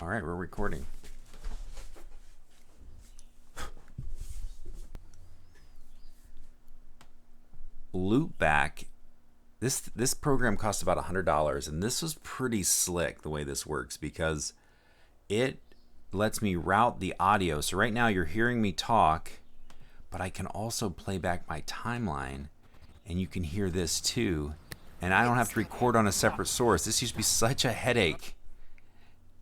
All right, we're recording. Loopback. This program cost about $100, and this was pretty slick the way this works because it lets me route the audio. So right now you're hearing me talk, but I can also play back my timeline, and you can hear this too. And I don't have to record on a separate source. This used to be such a headache.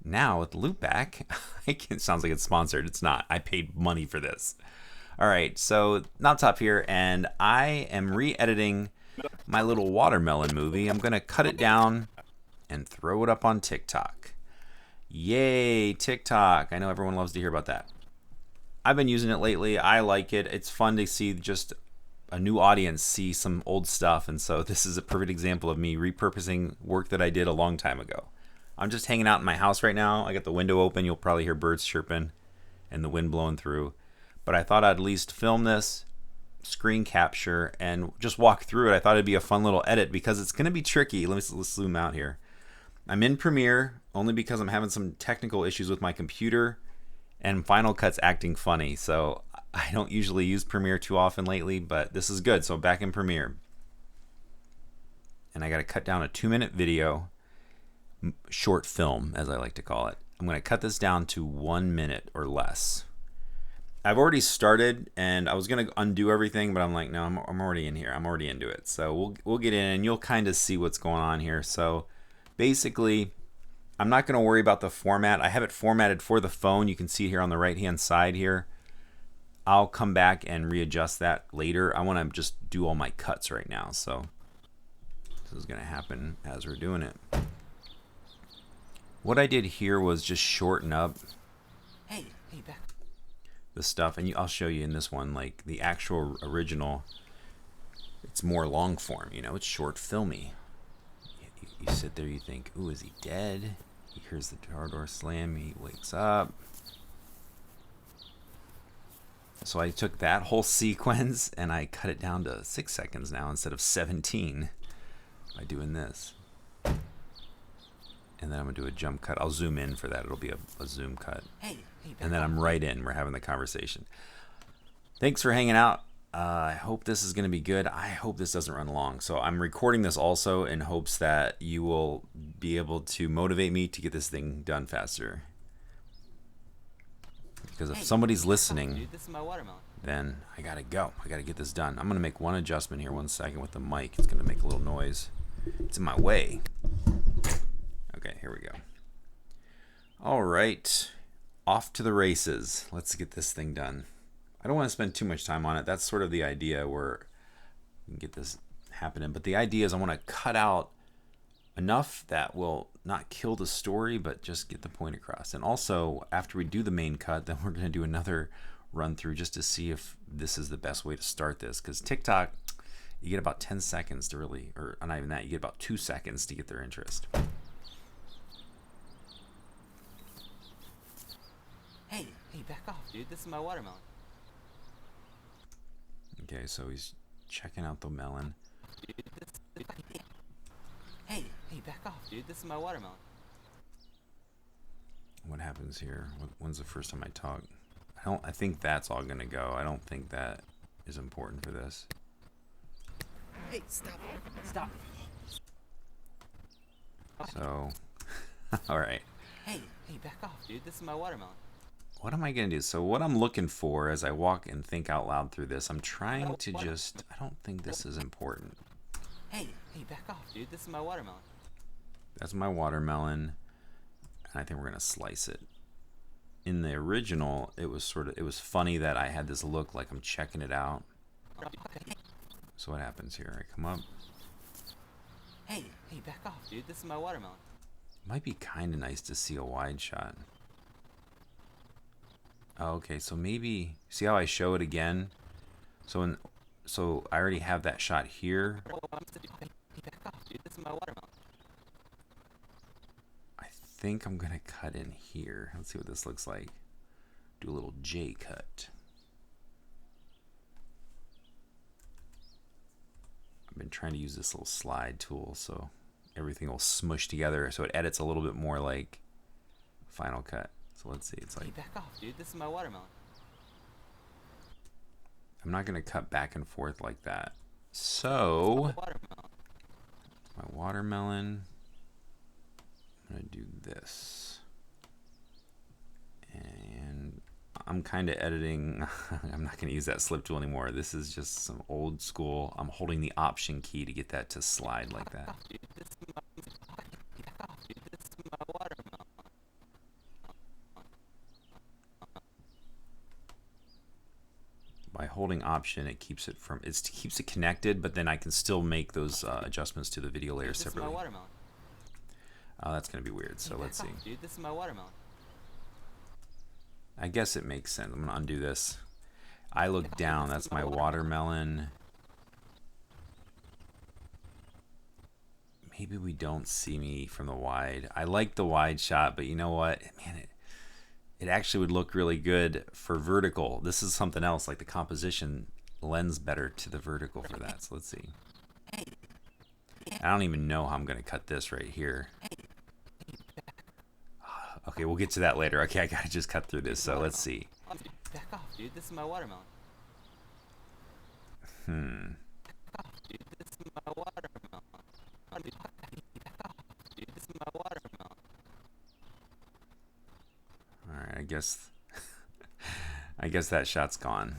Now with Loopback, it sounds like it's sponsored. It's not. I paid money for this. All right, so Knobtop here, and I am re-editing my little watermelon movie. I'm going to cut it down and throw it up on TikTok. Yay, TikTok. I know everyone loves to hear about that. I've been using it lately. I like it. It's fun to see just a new audience see some old stuff, and so this is a perfect example of me repurposing work that I did a long time ago. I'm just hanging out in my house right now. I got the window open. You'll probably hear birds chirping and the wind blowing through. But I thought I'd at least film this, screen capture, and just walk through it. I thought it'd be a fun little edit because it's going to be tricky. Let's zoom out here. I'm in Premiere only because I'm having some technical issues with my computer and Final Cut's acting funny. So I don't usually use Premiere too often lately, but this is good. So I'm back in Premiere. And I got to cut down a 2-minute video, short film as I like to call it. I'm going to cut this down to 1 minute or less. I've already started, and I was going to undo everything, but I'm like, no, I'm already in here. I'm already into it. So we'll get in, and you'll kind of see what's going on here. So basically, I'm not going to worry about the format. I have it formatted for the phone. You can see it here on the right-hand side here. I'll come back and readjust that later. I want to just do all my cuts right now. So this is going to happen as we're doing it. What I did here was just shorten up back. the stuff, and I'll show you in this one, like the actual original, it's more long form, it's short filmy. You sit there, you think, ooh, is he dead? He hears the car door slam, he wakes up. So I took that whole sequence and I cut it down to 6 seconds now instead of 17 by doing this. And then I'm going to do a jump cut. I'll zoom in for that. It'll be a zoom cut. And then I'm right in. We're having the conversation. Thanks for hanging out. I hope this is going to be good. I hope this doesn't run long. So I'm recording this also in hopes that you will be able to motivate me to get this thing done faster. Because if somebody's listening, Dude, this is my watermelon. then I got to go. I got to get this done. I'm going to make one adjustment here. 1 second with the mic. It's going to make a little noise. It's in my way. Okay, here we go. All right, off to the races. Let's get this thing done. I don't want to spend too much time on it. That's sort of the idea where we can get this happening. But the idea is I want to cut out enough that will not kill the story, but just get the point across. And also, after we do the main cut, then we're going to do another run through just to see if this is the best way to start this. Because TikTok, you get about 10 seconds to really, or not even that, you get about 2 seconds to get their interest. Hey, back off, dude. This is my watermelon. Okay, so he's checking out the melon. Hey, back off, dude. This is my watermelon. What happens here? When's the first time I talk? I think that's all gonna go. I don't think that is important for this. Hey, stop. So, all right. Hey, back off, dude. This is my watermelon. What am I gonna do? So what I'm looking for as I walk and think out loud through this, I'm trying to just, I don't think this is important. Hey, back off, dude. This is my watermelon. That's my watermelon, and I think we're gonna slice it. In the original, it was funny that I had this look like I'm checking it out. So what happens here? I come up. Hey, back off, dude. This is my watermelon. Might be kind of nice to see a wide shot. Oh, okay, so maybe, see how I show it again? So I already have that shot here. Hey, back off, dude. This is my watermelon. I think I'm gonna cut in here. Let's see what this looks like. Do a little J cut. I've been trying to use this little slide tool so everything will smush together so it edits a little bit more like Final Cut. So let's see. It's Hey, like, back off, dude. This is my watermelon. I'm not going to cut back and forth like that. So, Watermelon. my watermelon, I'm going to do this. And I'm kind of editing. I'm not going to use that slip tool anymore. This is just some old school. I'm holding the Option key to get that to slide like that. Dude, this is my back off, dude. This is my watermelon. By holding Option, it keeps it keeps it connected, but then I can still make those adjustments to the video layer This is my separately. watermelon. That's going to be weird. So let's see. Back off, dude. This is my watermelon. I guess it makes sense. I'm going to undo this. I look down. That's my watermelon. Maybe we don't see me from the wide. I like the wide shot, but you know what? Man, it actually would look really good for vertical. This is something else. Like the composition lends better to the vertical for that. So let's see. I don't even know how I'm going to cut this right here. Okay, we'll get to that later. Okay, I got to just cut through this. So let's see. Back off, dude. This is my watermelon. Back off, dude. This is my watermelon. Back off, dude. This is my watermelon. All right, I guess that shot's gone.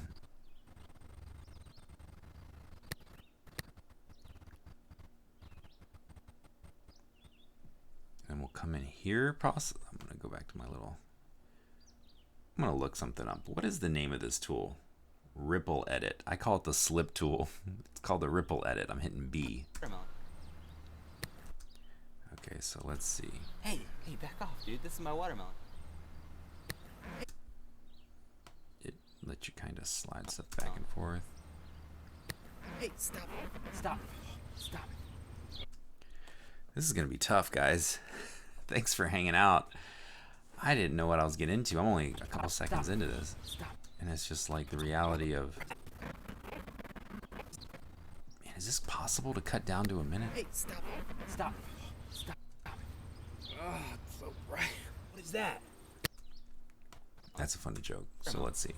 And we'll come in here. I'm gonna go back to my little. I'm gonna look something up. What is the name of this tool? Ripple Edit. I call it the slip tool. It's called the Ripple Edit. I'm hitting B. Watermelon. Okay, so let's see. Hey, back off, dude. This is my watermelon. It lets you kind of slide stuff back and forth. Hey, stop. Stop. Stop. This is gonna be tough, guys. Thanks for hanging out. I didn't know what I was getting into. I'm only a couple seconds into this. Stop. And it's just like the reality of, man, is this possible to cut down to a minute? Hey, stop. Stop. Stop. Oh, it's so bright. What is that? That's a funny joke. So let's see.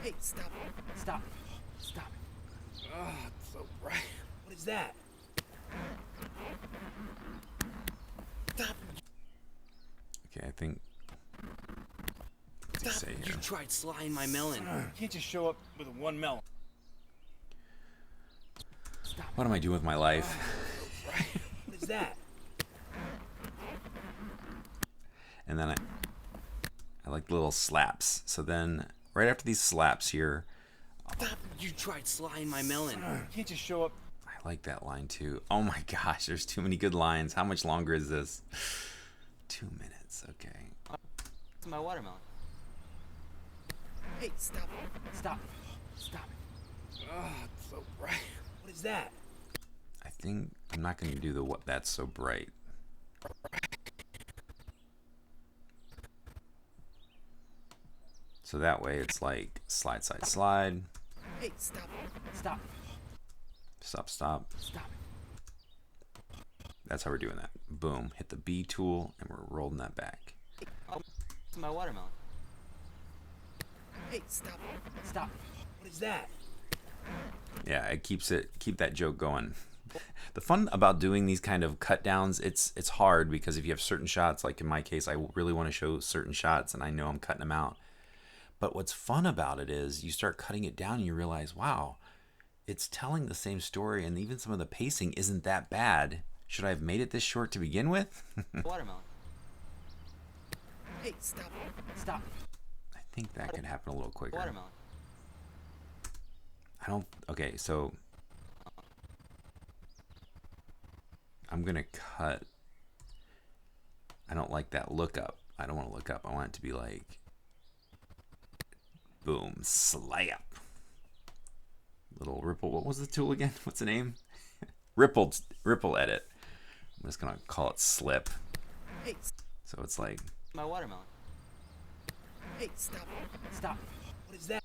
Hey, stop. Stop. Stop. Oh, it's so bright. What is that? Stop. Okay, I think. What's it say You here? tried slying my melon. You can't just show up with one melon. Stop. What am I doing with my life? What is that? And then I like little slaps. So then, right after these slaps here, Stop. You tried slying my melon. You can't just show up. I like that line too. Oh my gosh, there's too many good lines. How much longer is this? 2 minutes. Okay. It's my watermelon. Hey, stop. Stop. Stop. Oh, it's so bright. What is that? I think I'm not going to do the what that's so bright. So that way it's like slide, slide, slide. Hey, stop. Stop. Stop, stop. Stop. That's how we're doing that. Boom. Hit the B tool and we're rolling that back. Oh, it's my watermelon. Hey, stop. Stop. What is that? Yeah, it keep that joke going. The fun about doing these kind of cut downs, it's hard because if you have certain shots, like in my case, I really want to show certain shots and I know I'm cutting them out. But what's fun about it is you start cutting it down and you realize, wow, it's telling the same story and even some of the pacing isn't that bad. Should I have made it this short to begin with? Watermelon. Hey, stop. Stop. I think that could happen a little quicker. Watermelon. Okay, so I'm going to cut. I don't like that look up. I don't want to look up. I want it to be like, boom, slap. Little ripple. What was the tool again? What's the name? Ripple edit. I'm just going to call it slip. Hey, So it's like, my watermelon. Hey, stop. Stop. What is that?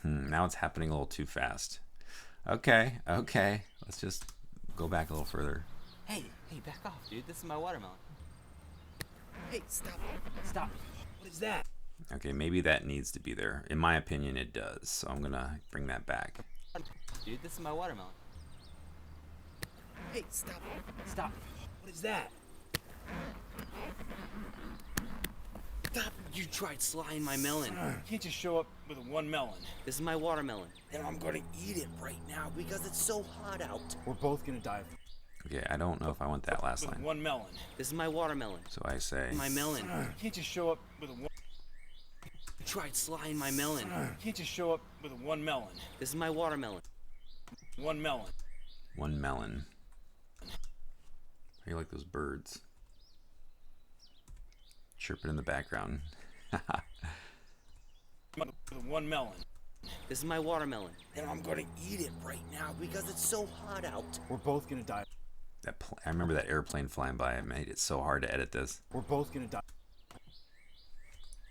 now it's happening a little too fast. Okay. Let's just go back a little further. Hey, back off, dude. This is my watermelon. Hey, stop. Stop. What is that? Okay, maybe that needs to be there. In my opinion, it does. So I'm gonna bring that back. Dude, this is my watermelon. Hey, stop. Stop. What is that? Stop. You tried slying my melon. You can't just show up with one melon. This is my watermelon. And I'm gonna eat it right now because it's so hot out. We're both gonna die Okay, I don't know if I want that last with line. one melon. This is my watermelon. So I say, My melon. You can't just show up with one. You tried slying my melon. You can't just show up with one melon. This is my watermelon. One melon. one melon. How you like those birds? Chirping in the background. With one melon. This is my watermelon. And I'm gonna eat it right now because it's so hot out. We're both gonna die. I remember that airplane flying by. It made it so hard to edit this. We're both gonna die.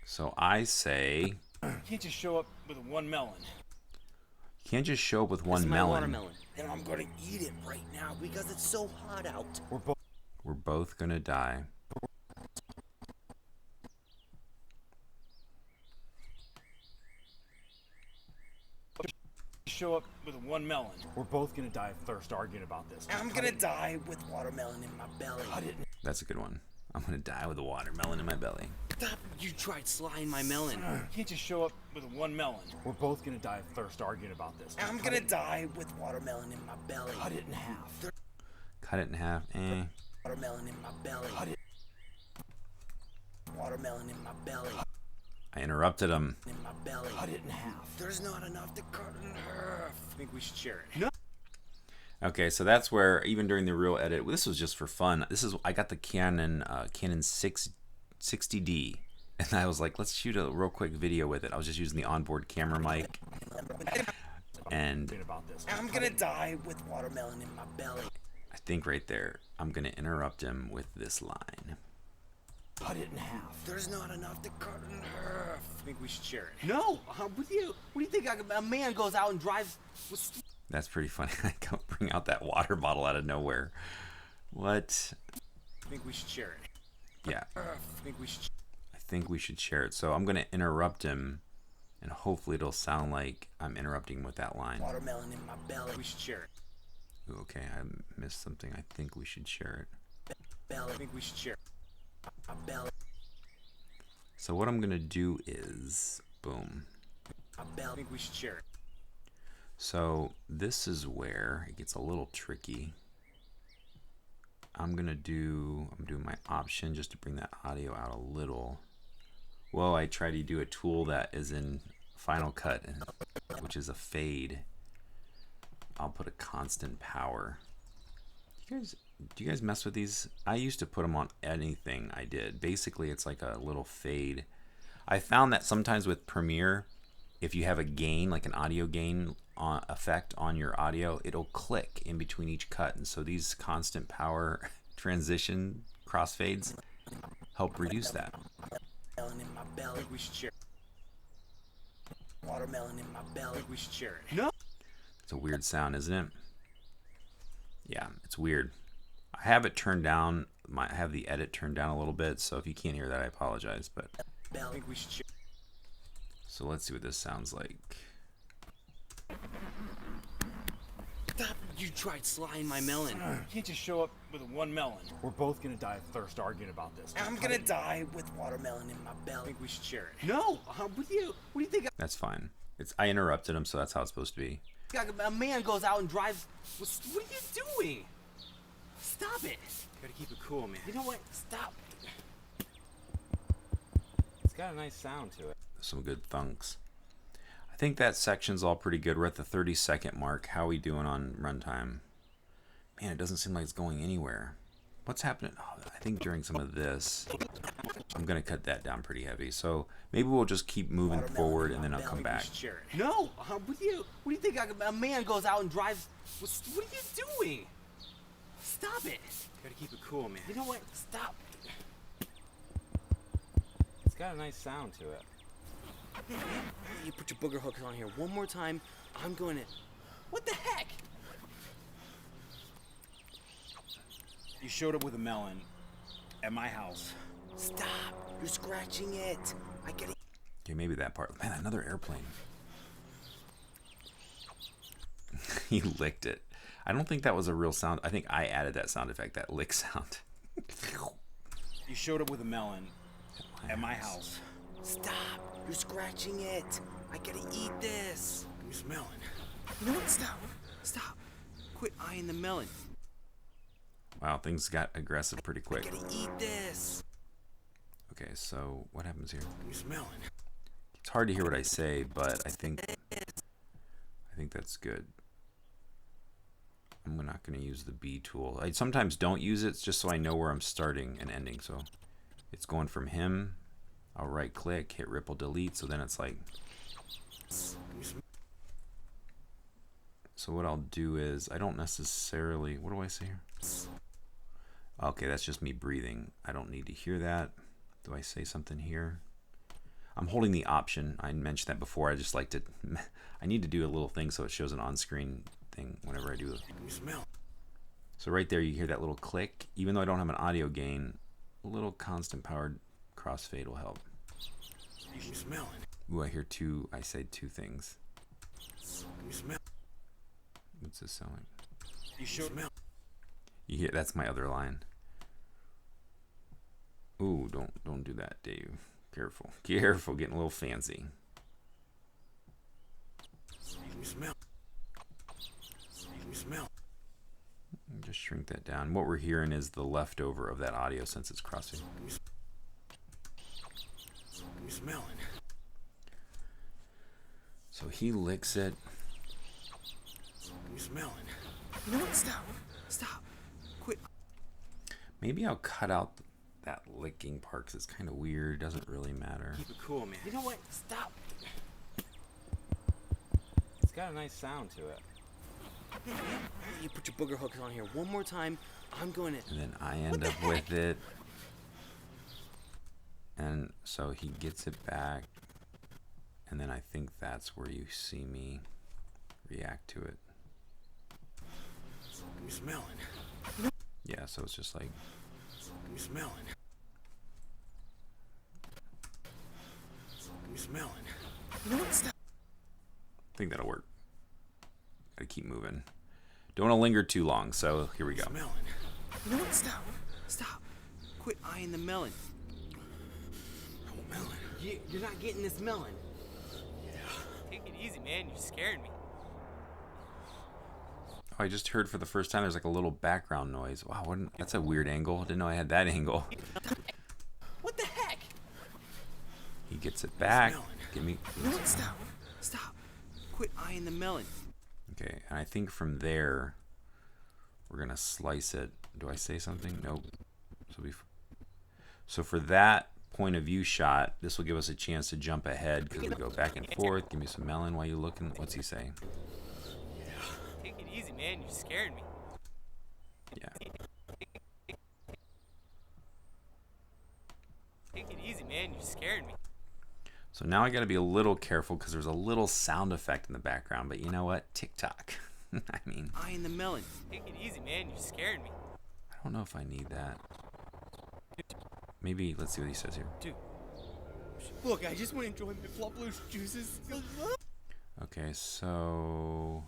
So I say, You can't just show up with one melon. you can't just show up with This one is my melon. watermelon. And I'm gonna eat it right now because it's so hot out. We're both gonna die. Show up with one melon. We're both gonna die of thirst arguing about this. I'm gonna die with watermelon in my belly. That's a good one. I'm gonna die with a watermelon in my belly. Stop. You tried slying my melon. You can't just show up with one melon. We're both gonna die of thirst arguing about this. I'm gonna die with watermelon in my belly. Cut it in half. Cut it in half. Watermelon in my belly. Watermelon in my belly. I interrupted him. In my belly. Cut it in half. There's not enough to cut in half. I think we should share it. No. Okay, so that's where even during the real edit, this was just for fun. I got the Canon 60D, and I was like, let's shoot a real quick video with it. I was just using the onboard camera mic, and I'm gonna die with watermelon in my belly. I think right there, I'm gonna interrupt him with this line. Cut it in half. There's not enough to cut in half. I think we should share it. No, I'm with you. What do you think? A man goes out and drives with... That's pretty funny. I go bring out that water bottle out of nowhere. What? I think we should share it. Yeah. I think we should. I think we should share it. So I'm gonna interrupt him, and hopefully it'll sound like I'm interrupting with that line. Watermelon in my belly. We should share it. Ooh, okay, I missed something. I think we should share it. Belly. I think we should share it. My belly. So what I'm gonna do is, boom. My belly. I think we should share it. So this is where it gets a little tricky. I'm doing my option just to bring that audio out a little. Well, I try to do a tool that is in Final Cut, which is a fade. I'll put a constant power. Do you guys mess with these? I used to put them on anything I did. Basically, it's like a little fade. I found that sometimes with Premiere, if you have a gain, like an audio gain effect on your audio, it'll click in between each cut. And so these constant power transition crossfades help reduce that. Watermelon in my belly. We should share. Watermelon in my belly. We should share it. No. It's a weird sound, isn't it? Yeah, it's weird. I have it turned down. I have the edit turned down a little bit, so if you can't hear that, I apologize. But I think we should share. so let's see what this sounds like. Stop. You tried slying my melon. You can't just show up with one melon. We're both gonna die of thirst arguing about this. I'm gonna die with watermelon in my belly. I think we should share it. No, I'm with you. What do you think? That's fine. I interrupted him, so that's how it's supposed to be. A man goes out and drives with... What are you doing? Stop it. Gotta keep it cool, man. You know what? Stop. It's got a nice sound to it. Some good thunks. I think that section's all pretty good. We're at the 30-second mark. How are we doing on runtime? Man, it doesn't seem like it's going anywhere. What's happening? Oh, I think during some of this, I'm going to cut that down pretty heavy. So maybe we'll just keep moving forward, and then I'll come back. No, I'm with you. What do you think? A man goes out and drives with... What are you doing? Stop it. Gotta keep it cool, man. You know what? Stop. It's got a nice sound to it. You put your booger hooks on here one more time. I'm going to... What the heck? You showed up with a melon at my house Stop! You're scratching it. I get it. Okay, maybe that part. Man, another airplane. He licked it. I don't think that was a real sound. I think I added that sound effect, that lick sound. You showed up with a melon at my house. Stop! You're scratching it. I gotta eat this. Give me some melon. You know what? Stop. Stop. Quit eyeing the melon. Wow, things got aggressive pretty quick. I gotta eat this. Okay, so what happens here? Give me some melon. It's hard to hear what I say, but I think that's good. I'm not going to use the B tool. I sometimes don't use it just so I know where I'm starting and ending. So it's going from him. I'll right click, hit ripple delete. So then it's like. So what I'll do is I don't necessarily. What do I say here? Okay, that's just me breathing. I don't need to hear that. Do I say something here? I'm holding the option. I mentioned that before. I just like to. I need to do a little thing so it shows an on-screen thing whenever I do it. So right there, you hear that little click. Even though I don't have an audio gain, a little constant powered crossfade will help. Ooh, I hear two. I say two things. What's this sound like? You hear? That's my other line. Ooh, don't do that, Dave. Careful, careful, getting a little fancy. Just shrink that down. What we're hearing is the leftover of that audio since it's crossfade. So he licks it. You know what? Stop. Stop. Quit. Maybe I'll cut out that licking part because it's kind of weird. Doesn't really matter. Keep it cool, man. You know what? Stop. It's got a nice sound to it. You put your booger hooks on here one more time. I'm going to. And then I end up with it. And so he gets it back. And then I think that's where you see me react to it. You smelling? Yeah, so it's just like. You smelling? You smelling? You know what? Stop. I think that'll work. Gotta keep moving. Don't want to linger too long, so here we go. Melon. You know what? Stop. Stop. Quit eyeing the melon. Oh, melon. You're not getting this melon. Yeah. Take it easy, man. You're scaring me. Oh, I just heard for the first time there's like a little background noise. Wow, that's a weird angle. Didn't know I had that angle. What the heck? He gets it back. Give me. You know what? Stop. Stop. Quit eyeing the melon. Okay, and I think from there, we're gonna slice it. Do I say something? Nope. So for that point of view shot, this will give us a chance to jump ahead because we go back and forth. Give me some melon while you're looking. What's he saying? Yeah. Take it easy, man. You're scaring me. Yeah. Take it easy, man. You're scaring me. So now I got to be a little careful because there's a little sound effect in the background. But you know what? TikTok. I mean. Eyeing the melon. Take it easy, man. You're scaring me. I don't know if I need that. Maybe, let's see what he says here. Dude. Look, I just want to enjoy my flop loose juices. Okay, so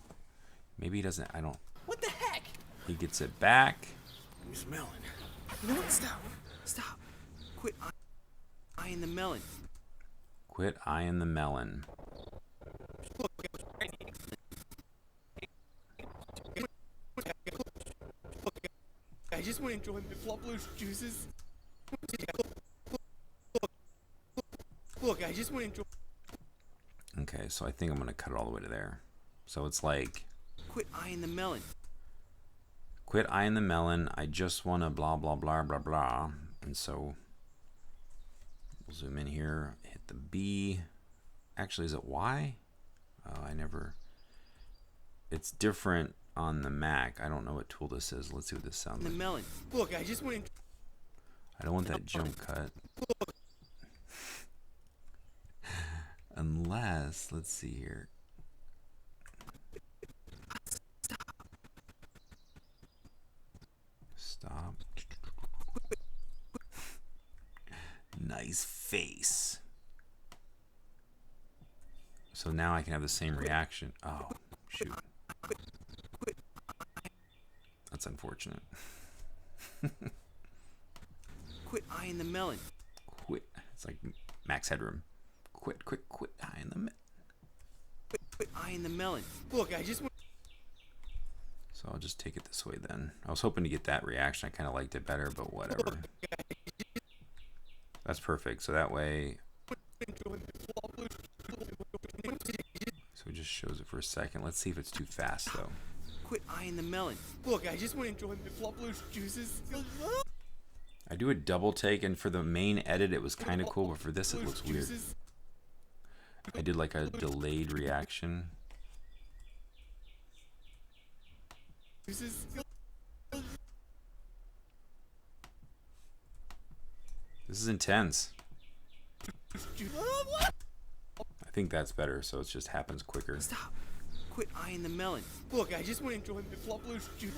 maybe he doesn't. I don't. What the heck? He gets it back. You smelling? You know what? Stop. Stop. Quit eyeing the melon. Quit eyeing the melon. I just want to enjoy my flop loose juices. Look, I just want to enjoy. Okay, so I think I'm going to cut it all the way to there. So it's like. Quit eyeing the melon. Quit eyeing the melon. I just want to blah, blah, blah, blah, blah. And so we'll zoom in here, hit the B. Actually, is it Y? Oh, I never. It's different on the Mac. I don't know what tool this is. Let's see what this sounds like. The melon. Look, I just want to. I don't want that jump cut. Unless, let's see here. Stop. Nice face. So now I can have the same reaction. Oh, shoot. That's unfortunate. Quit eyeing the melon. Quit. It's like Max Headroom. Quit eyeing the melon. Quit eyeing the melon. Look, I just want. So I'll just take it this way then. I was hoping to get that reaction. I kind of liked it better, but whatever. That's perfect. So that way. So it just shows it for a second. Let's see if it's too fast though. Quit eyeing the melon. Look, I just want to enjoy my flop loose juices. I do a double take, and for the main edit it was kind of cool, but for this it looks weird. I did like a delayed reaction. This is intense. I think that's better, so it just happens quicker. Stop. Quit eyeing the melon. Look, I just want to enjoy my flop loose juice.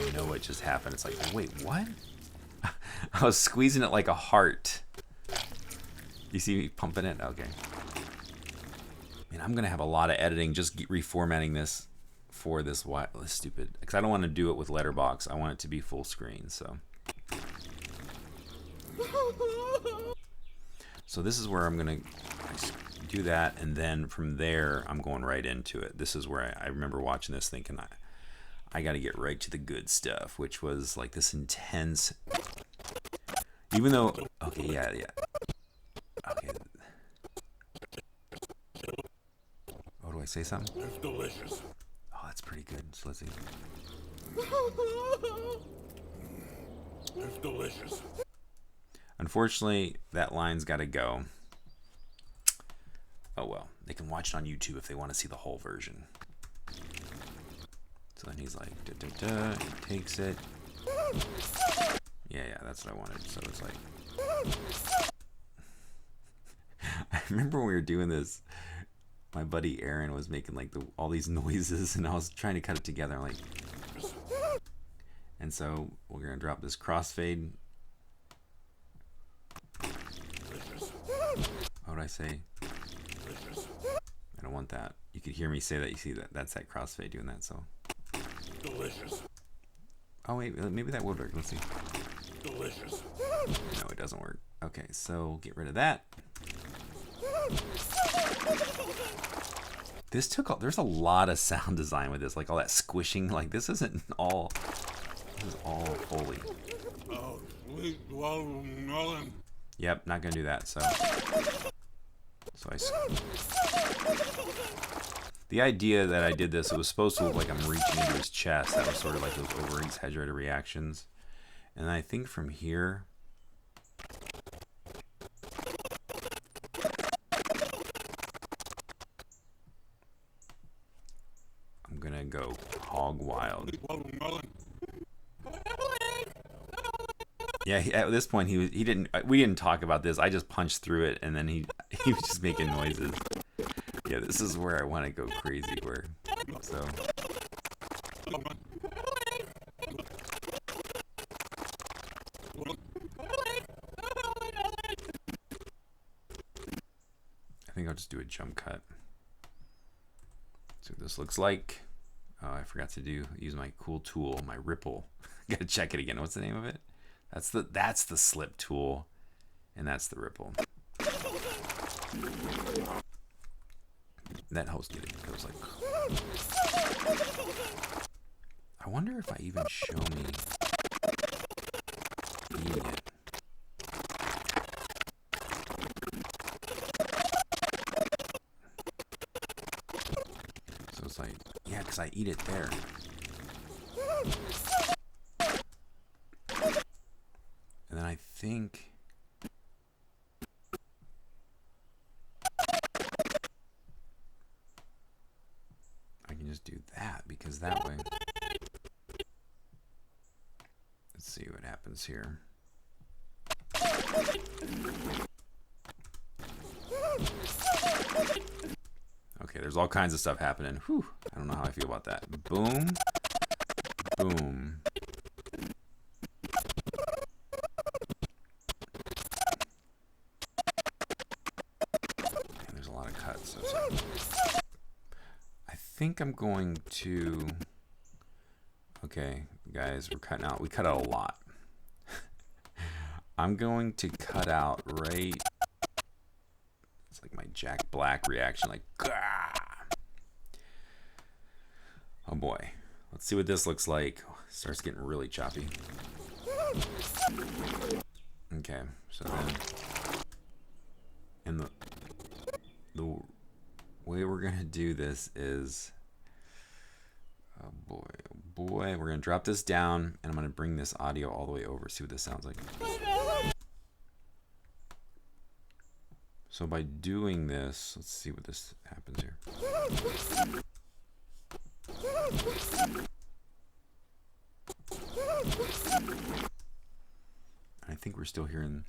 You know what just happened? It's like, wait, what? I was squeezing it like a heart. You see me pumping it? Okay. Man, I'm gonna have a lot of editing just reformatting this for this stupid, because I don't want to do it with letterbox. I want it to be full screen. So this is where I'm gonna do that, and then from there I'm going right into it. This is where I remember watching this thinking I got to get right to the good stuff, which was like this intense. Even though, okay, yeah. Okay. Oh, do I say something? It's delicious. Oh, that's pretty good. So let's see. It's delicious. Unfortunately, that line's got to go. Oh well, they can watch it on YouTube if they want to see the whole version. So then he's like, da da da, he takes it. Yeah, that's what I wanted. So it's like, I remember when we were doing this, my buddy Aaron was making like all these noises, and I was trying to cut it together. I'm like, and so we're gonna drop this crossfade. What would I say? I don't want that. You could hear me say that. You see that? That's that crossfade doing that. So. Delicious. Oh wait, maybe that would work. Let's see. Delicious. No, it doesn't work. Okay, so get rid of that. This took. There's a lot of sound design with this, like all that squishing. Like this isn't all. This is all Foley. Oh, sweet watermelon. Yep, not gonna do that. So I. The idea that I did this, it was supposed to look like I'm reaching into his chest. That was sort of like those over-exaggerated reactions. And I think from here, I'm gonna go hog wild. Yeah, at this point we didn't talk about this. I just punched through it, and then he was just making noises. Yeah, this is where I want to go crazy. So. I think I'll just do a jump cut. See what this looks like. Oh, I forgot to use my cool tool, my ripple. Gotta check it again. What's the name of it? That's the slip tool, and that's the ripple. That helps get it. It goes like. I wonder if I even show me eating it. So it's like, yeah, because I eat it there. And then I think. Just do that, because that way. Let's see what happens here. Okay, there's all kinds of stuff happening. Whew, I don't know how I feel about that. Boom. Boom. think I'm going to... Okay, guys, we're cutting out. We cut out a lot. I'm going to cut out right... It's like my Jack Black reaction, like... Gah! Oh boy. Let's see what this looks like. It starts getting really choppy. Okay, so then... And the way we're going to do this is... Oh boy, we're going to drop this down, and I'm going to bring this audio all the way over, see what this sounds like. So by doing this, let's see what this happens here. I think we're still hearing...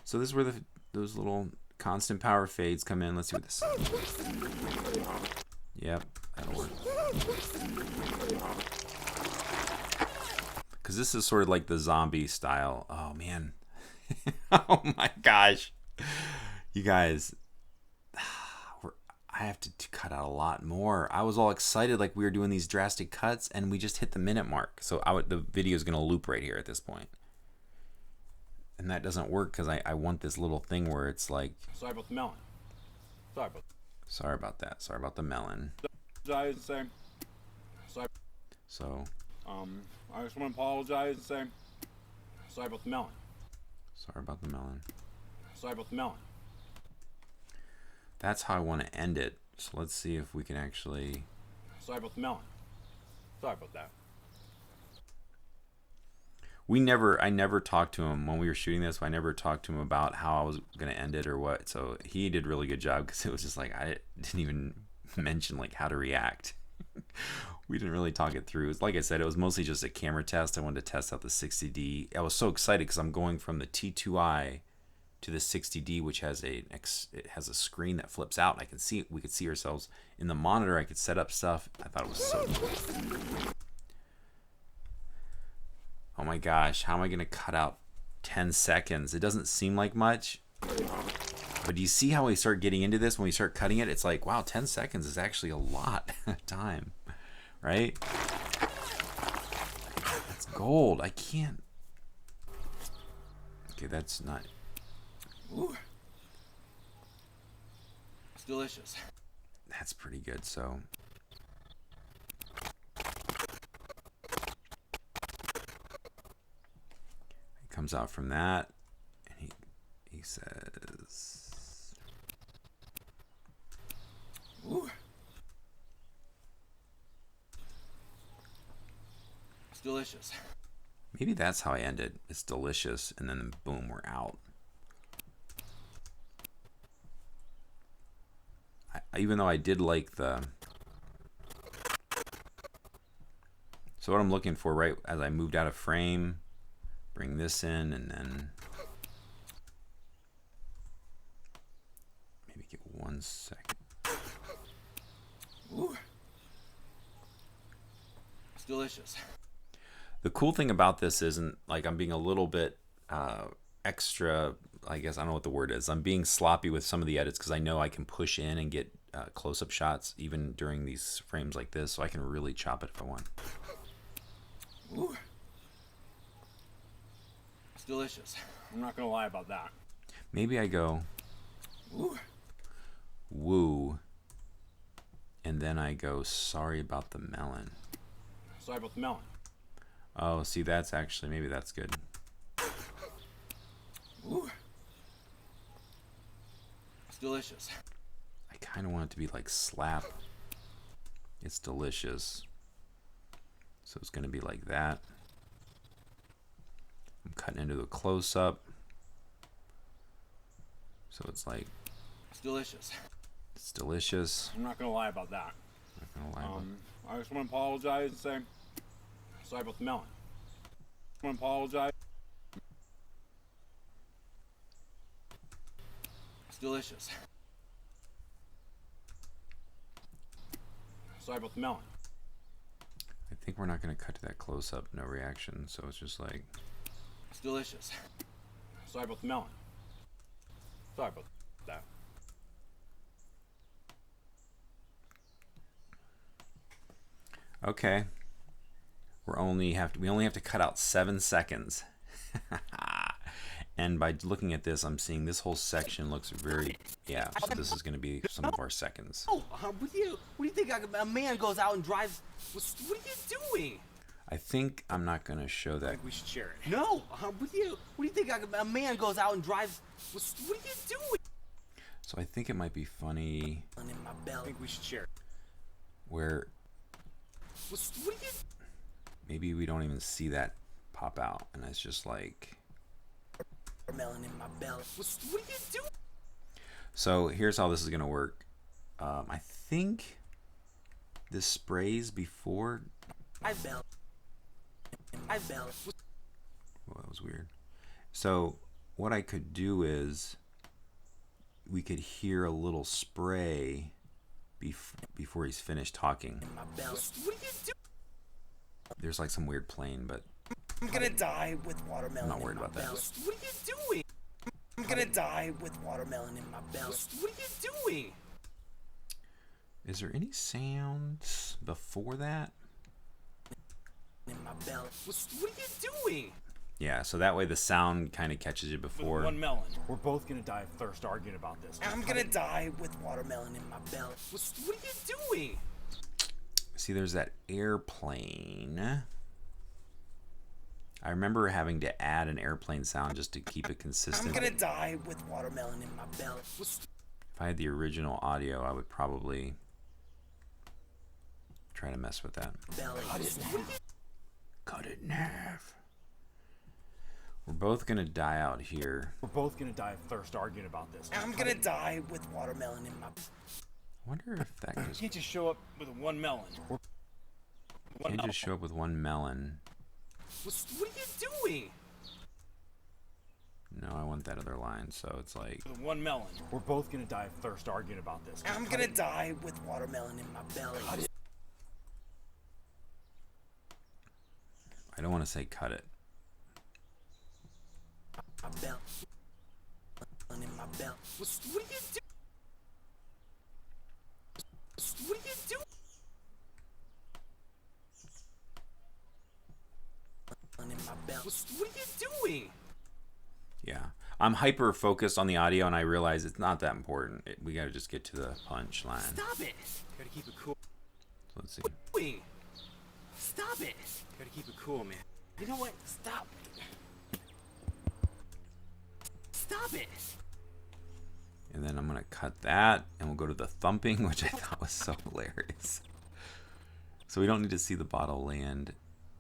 So this is where those little constant power fades come in. Let's see what this... Yep, that'll work. Because this is sort of like the zombie style. Oh, man. Oh, my gosh. You guys, I have to cut out a lot more. I was all excited like we were doing these drastic cuts, and we just hit the minute mark. So the video is going to loop right here at this point. And that doesn't work because I want this little thing where it's like... Sorry about the melon. Sorry about that. Sorry about the melon. Sorry. Sorry. So... I just want to apologize and say sorry about the melon. Sorry about the melon. Sorry about the melon. That's how I want to end it. So let's see if we can actually... Sorry about the melon. Sorry about that. I never talked to him when we were shooting this. I never talked to him about how I was going to end it or what. So he did a really good job because it was just like, I didn't even mention like how to react. We didn't really talk it through. Like I said, it was mostly just a camera test. I wanted to test out the 60D. I was so excited because I'm going from the T2i to the 60D, which has it has a screen that flips out. I can see it. We could see ourselves in the monitor. I could set up stuff. I thought it was so cool. Oh my gosh, how am I going to cut out 10 seconds? It doesn't seem like much. But do you see how we start getting into this when we start cutting it? It's like, wow, 10 seconds is actually a lot of time, right? That's gold. I can't. Okay, that's not. Ooh. It's delicious. That's pretty good. So he comes out from that, and he says. Ooh. It's delicious. Maybe that's how I ended. It's delicious, and then boom, we're out. Even though I did like the... So what I'm looking for, right, as I moved out of frame, bring this in, and then... Maybe give 1 second. Ooh. It's delicious. The cool thing about this isn't, like, I'm being a little bit extra, I guess, I don't know what the word is. I'm being sloppy with some of the edits because I know I can push in and get close-up shots even during these frames like this, so I can really chop it if I want. Ooh. It's delicious. I'm not gonna lie about that. Maybe I go Ooh. woo, and then I go sorry about the melon. Sorry about the melon. Oh, see, that's actually, maybe that's good. Ooh. It's delicious. I kind of want it to be like slap. It's delicious. So it's going to be like that. I'm cutting into the close-up. So it's like... It's delicious. It's delicious. I'm not gonna lie about that. Not gonna lie about I just want to apologize and say sorry about the melon. I want to apologize. It's delicious. Sorry about the melon. I think we're not going to cut to that close-up, no reaction. So it's just like... It's delicious. Sorry about the melon. Sorry about that. Okay. We only have to cut out 7 seconds. And by looking at this, I'm seeing this whole section looks very, yeah, so this is going to be some of our seconds. Oh, what do you think a man goes out and drives? What are you doing? I think I'm not going to show I that. think we should share it. No, what do you think a man goes out and drives? What are you doing? So I think it might be funny In my I belly. think we should share it. where What are you? maybe we don't even see that pop out. And it's just like, Melon in my belly. What are you doing? so here's how this is going to work. I think this sprays before. I belly. Well, that was weird. So what I could do is we could hear a little spray before he's finished talking. In my belly. What are you doing? There's like some weird plane, but I'm gonna die with watermelon. I'm not worried in my about that. belly. What are you doing? I'm gonna die with watermelon in my belly. What are you doing? is there any sounds before that? In my belly. What are you doing? Yeah, so that way the sound kind of catches you With before. one melon. We're both gonna die of thirst arguing about this. I'm gonna die with watermelon in my belly. What are you doing? See, there's that airplane. I remember having to add an airplane sound just to keep it consistent. I'm gonna die with watermelon in my belly. If I had the original audio, I would probably try to mess with that. Belly. Cut it in half. We're both gonna die out here. We're both gonna die of thirst arguing about this. I'm gonna die with watermelon in my. I wonder if that You just can't just show up with one melon. One can't melon. just show up with one melon. What are you doing? No, I want that other line. So it's like, With one melon. We're both gonna die of thirst arguing about this. I'm gonna die with watermelon in my belly. I don't want to say cut it. My belly. In my belly. What are you doing? What are you doing? In my belly. What are you doing? Yeah, I'm hyper focused on the audio, and I realize it's not that important. We got to just get to the punch line. Stop it! Gotta keep it cool. So let's see. Doing? Stop it! Gotta keep it cool, man. You know what? Stop. Stop it! And then I'm gonna cut that, and we'll go to the thumping, which I thought was so hilarious. So we don't need to see the bottle land.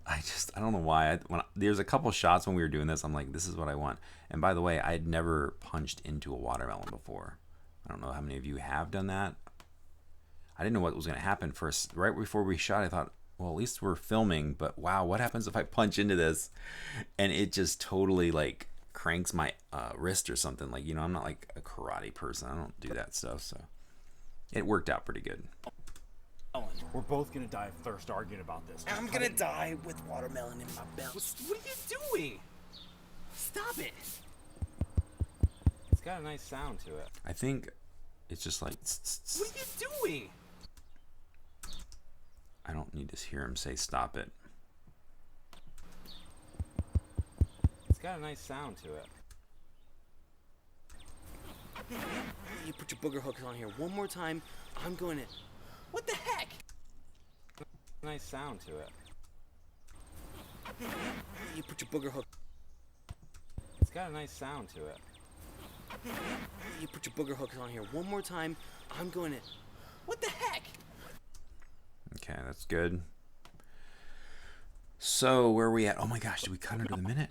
I don't know why. There's a couple shots when we were doing this, I'm like, this is what I want. And by the way, I had never punched into a watermelon before. I don't know how many of you have done that. I didn't know what was gonna happen first. Right before we shot, I thought, well, at least we're filming, but wow, what happens if I punch into this? And it just totally like cranks my wrist or something. Like, you know, I'm not like a karate person. I don't do that stuff. So it worked out pretty good. We're both gonna die of thirst arguing about this. I'm gonna die with watermelon in my belly. What are you doing? Stop it! It's got a nice sound to it. I think it's just like, What are you doing? I don't need to hear him say stop it. It's got a nice sound to it. You put your booger hooks on here one more time. I'm going to. What the heck? Nice sound to it. You put your booger hook. It's got a nice sound to it. You put your booger hooks on here one more time. I'm going to. What the heck? Okay, that's good. So where are we at? Oh my gosh, did we cut under the minute?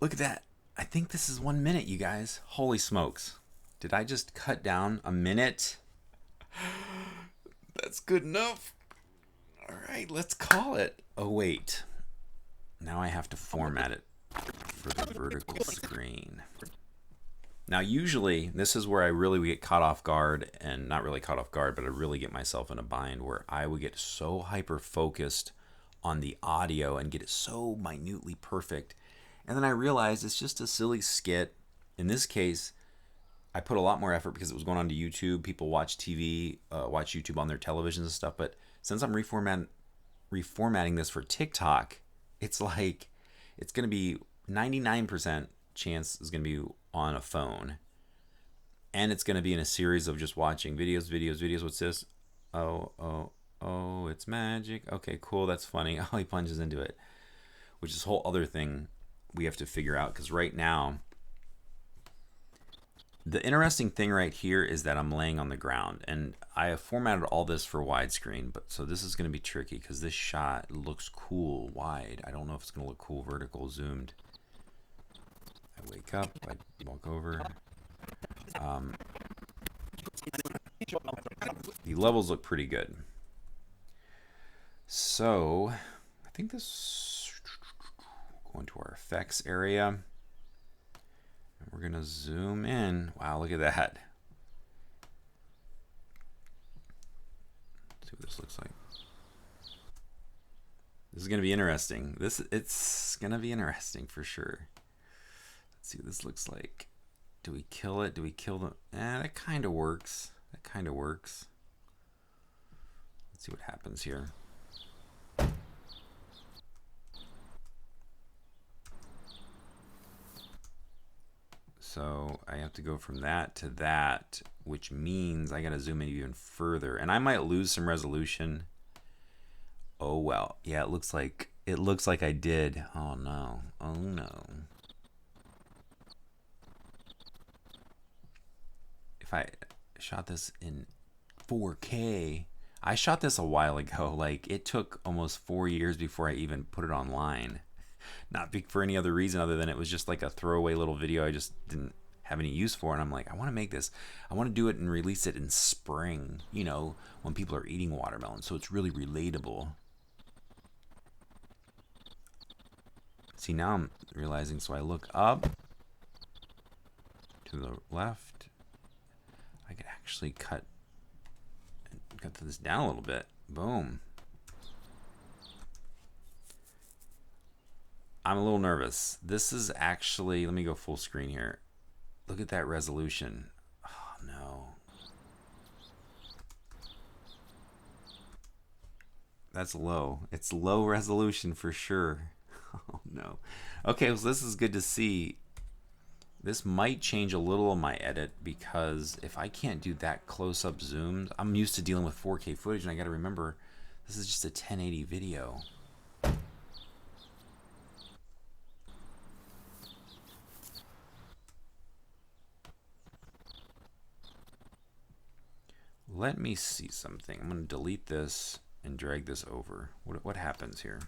Look at that. I think this is 1 minute, you guys. Holy smokes. Did I just cut down a minute? That's good enough. All right, let's call it. Oh, wait. Now I have to format it for the vertical screen. Now, usually, this is where I really would get caught off guard, and not really caught off guard, but I really get myself in a bind where I would get so hyper-focused on the audio and get it so minutely perfect. And then I realized it's just a silly skit. In this case, I put a lot more effort because it was going on to YouTube. People watch TV, watch YouTube on their televisions and stuff. But since I'm reformatting this for TikTok, it's like it's going to be 99% chance is going to be on a phone. And it's going to be in a series of just watching videos. What's this? Oh, it's magic. Okay, cool. That's funny. Oh, he plunges into it, which is a whole other thing we have to figure out. Because right now, the interesting thing right here is that I'm laying on the ground, and I have formatted all this for widescreen. But so this is going to be tricky because this shot looks cool wide. I don't know if it's going to look cool vertical zoomed. I wake up. I walk over. The levels look pretty good. So I think this, go into our effects area, and we're gonna zoom in. Wow, look at that. Let's see what this looks like. This is gonna be interesting. It's gonna be interesting for sure. Let's see what this looks like. Do we kill it? Do we kill the? That kind of works. That kind of works. Let's see what happens here. So I have to go from that to that, which means I gotta zoom in even further, and I might lose some resolution. Oh well, yeah, it looks like I did. Oh no, oh no. If I shot this in 4K, I shot this a while ago. Like, it took almost 4 years before I even put it online. Not for any other reason other than it was just like a throwaway little video I just didn't have any use for. And I'm like, I want to make this. I want to do it and release it in spring, you know, when people are eating watermelon. So it's really relatable. See, now I'm realizing, so I look up to the left. I could actually cut this down a little bit. Boom. I'm a little nervous. This is actually, let me go full screen here. Look at that resolution. Oh no. That's low. It's low resolution for sure. Oh no. Okay, so this is good to see. This might change a little of my edit because if I can't do that close-up zoomed, I'm used to dealing with 4K footage, and I got to remember this is just a 1080 video. Let me see something. I'm going to delete this and drag this over. What happens here?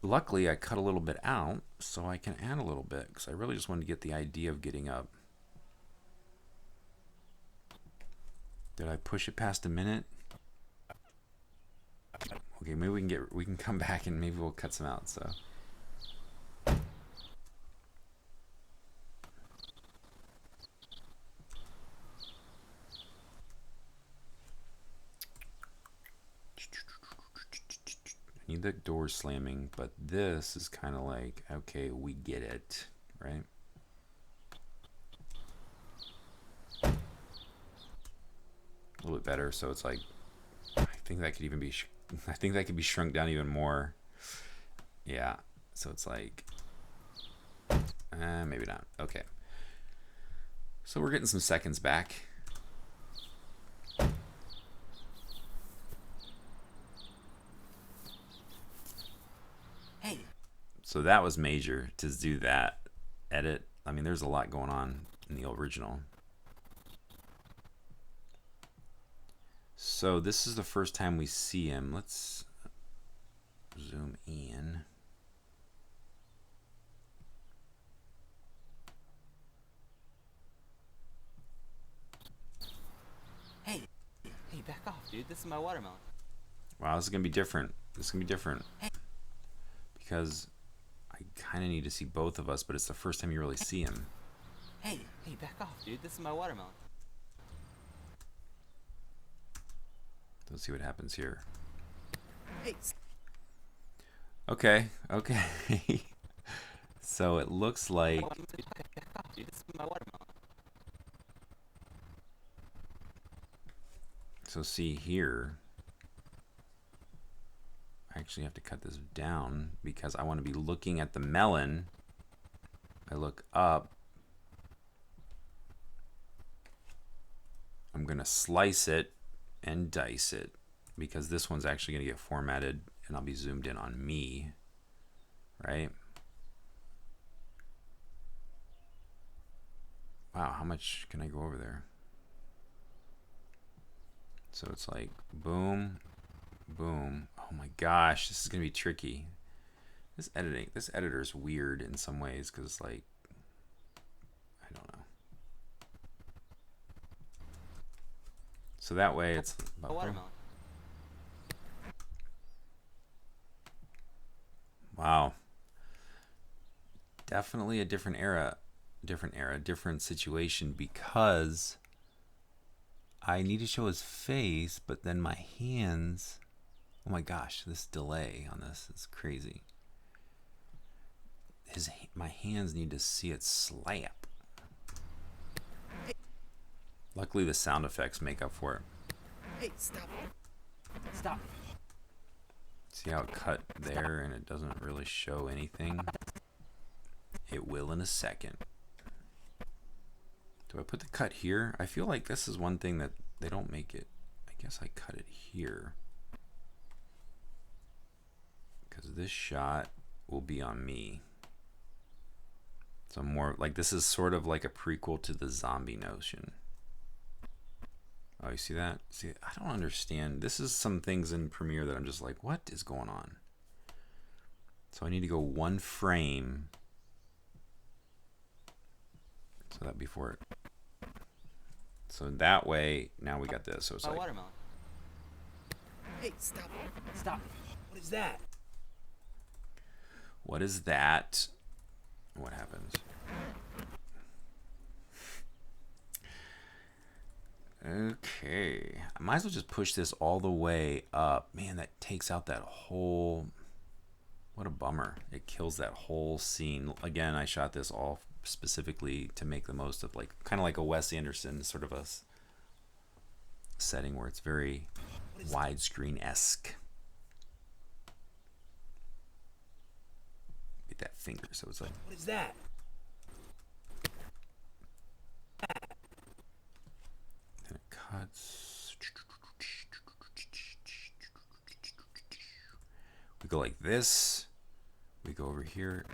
Luckily, I cut a little bit out so I can add a little bit because I really just wanted to get the idea of getting up. Did I push it past a minute? Okay, maybe we can come back and maybe we'll cut some out. So. I need the door slamming, but this is kind of like, okay, we get it, right? A little bit better, so it's like, I think that could even be, I think that could be shrunk down even more. Yeah, so it's like, maybe not. Okay. So we're getting some seconds back. So that was major to do that edit. I mean, there's a lot going on in the original. So this is the first time we see him. Let's zoom in. Hey, back off, dude. This is my watermelon. Wow, this is gonna be different. This is gonna be different. Because I kind of need to see both of us, but it's the first time you really see him. Hey, back off, dude. This is my watermelon. Let's see what happens here. Hey. Okay. So it looks like Back off, dude. This is my watermelon. So see here, I actually have to cut this down because I want to be looking at the melon. I look up. I'm going to slice it and dice it because this one's actually going to get formatted and I'll be zoomed in on me, right? Wow, how much can I go over there? So it's like boom, boom. Oh my gosh, this is going to be tricky. This editor's weird in some ways because it's like, I don't know. So that way it's A watermelon. wow. Definitely a different different situation because I need to show his face, but then my hands, oh my gosh, this delay on this is crazy. My hands need to see it slap. Luckily the sound effects make up for it. Hey, stop. Stop. See how it cut there and it doesn't really show anything? It will in a second. Do I put the cut here? I feel like this is one thing that they don't make it. I guess I cut it here. Because this shot will be on me. So more like this is sort of like a prequel to the zombie notion. Oh, you see that? See, I don't understand. This is some things in Premiere that I'm just like, what is going on? So I need to go one frame. So that before it. So that way, now we got this. So it's A like, watermelon. Hey, stop. Stop. What is that? what is that? What happens? Okay. I might as well just push this all the way up. Man, that takes out that whole... What a bummer. It kills that whole scene. Again, I shot this all specifically to make the most of like kind of like a Wes Anderson sort of a setting where it's very widescreen-esque. Get that finger, so it's like... What is that? Then it cuts. We go like this. We go over here.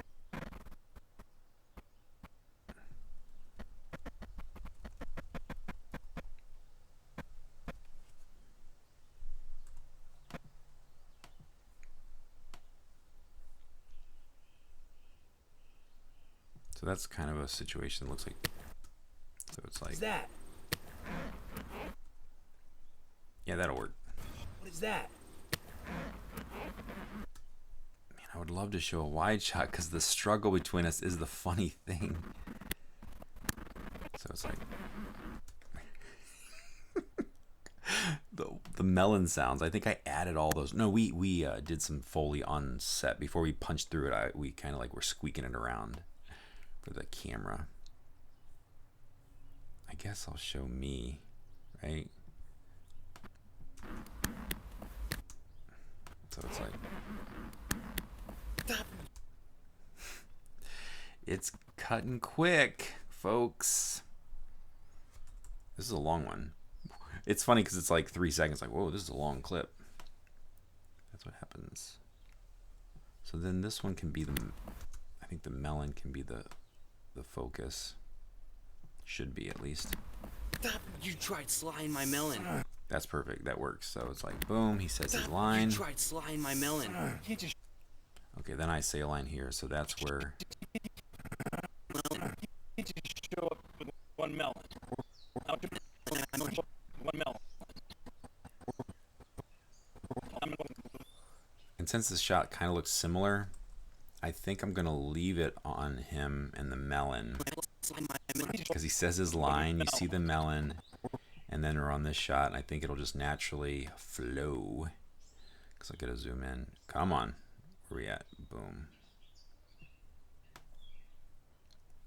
So that's kind of a situation that looks like. So it's like. What is that? Yeah, that'll work. What is that? Man, I would love to show a wide shot because the struggle between us is the funny thing. So it's like. The melon sounds. I think I added all those. No, we did some Foley on set before we punched through it. We kind of like were squeaking it around for the camera. I guess I'll show me, right? So it's like Stop. it's cutting quick, folks. This is a long one. It's funny because it's like 3 seconds. Like, whoa, this is a long clip. That's what happens. So then this one can be the. I think the melon can be the focus. Should be at least. Stop. You tried slying my melon. That's perfect. That works. So it's like, boom. He says his line. You tried slying my melon. You can't just Okay, then I say a line here. So that's where. Show up with one melon. One melon. And since this shot kind of looks similar, I think I'm going to leave it on him and the melon. Because he says his line, you see the melon, and then we're on this shot, and I think it'll just naturally flow. Because I gotta zoom in. Come on. Where we at? Boom.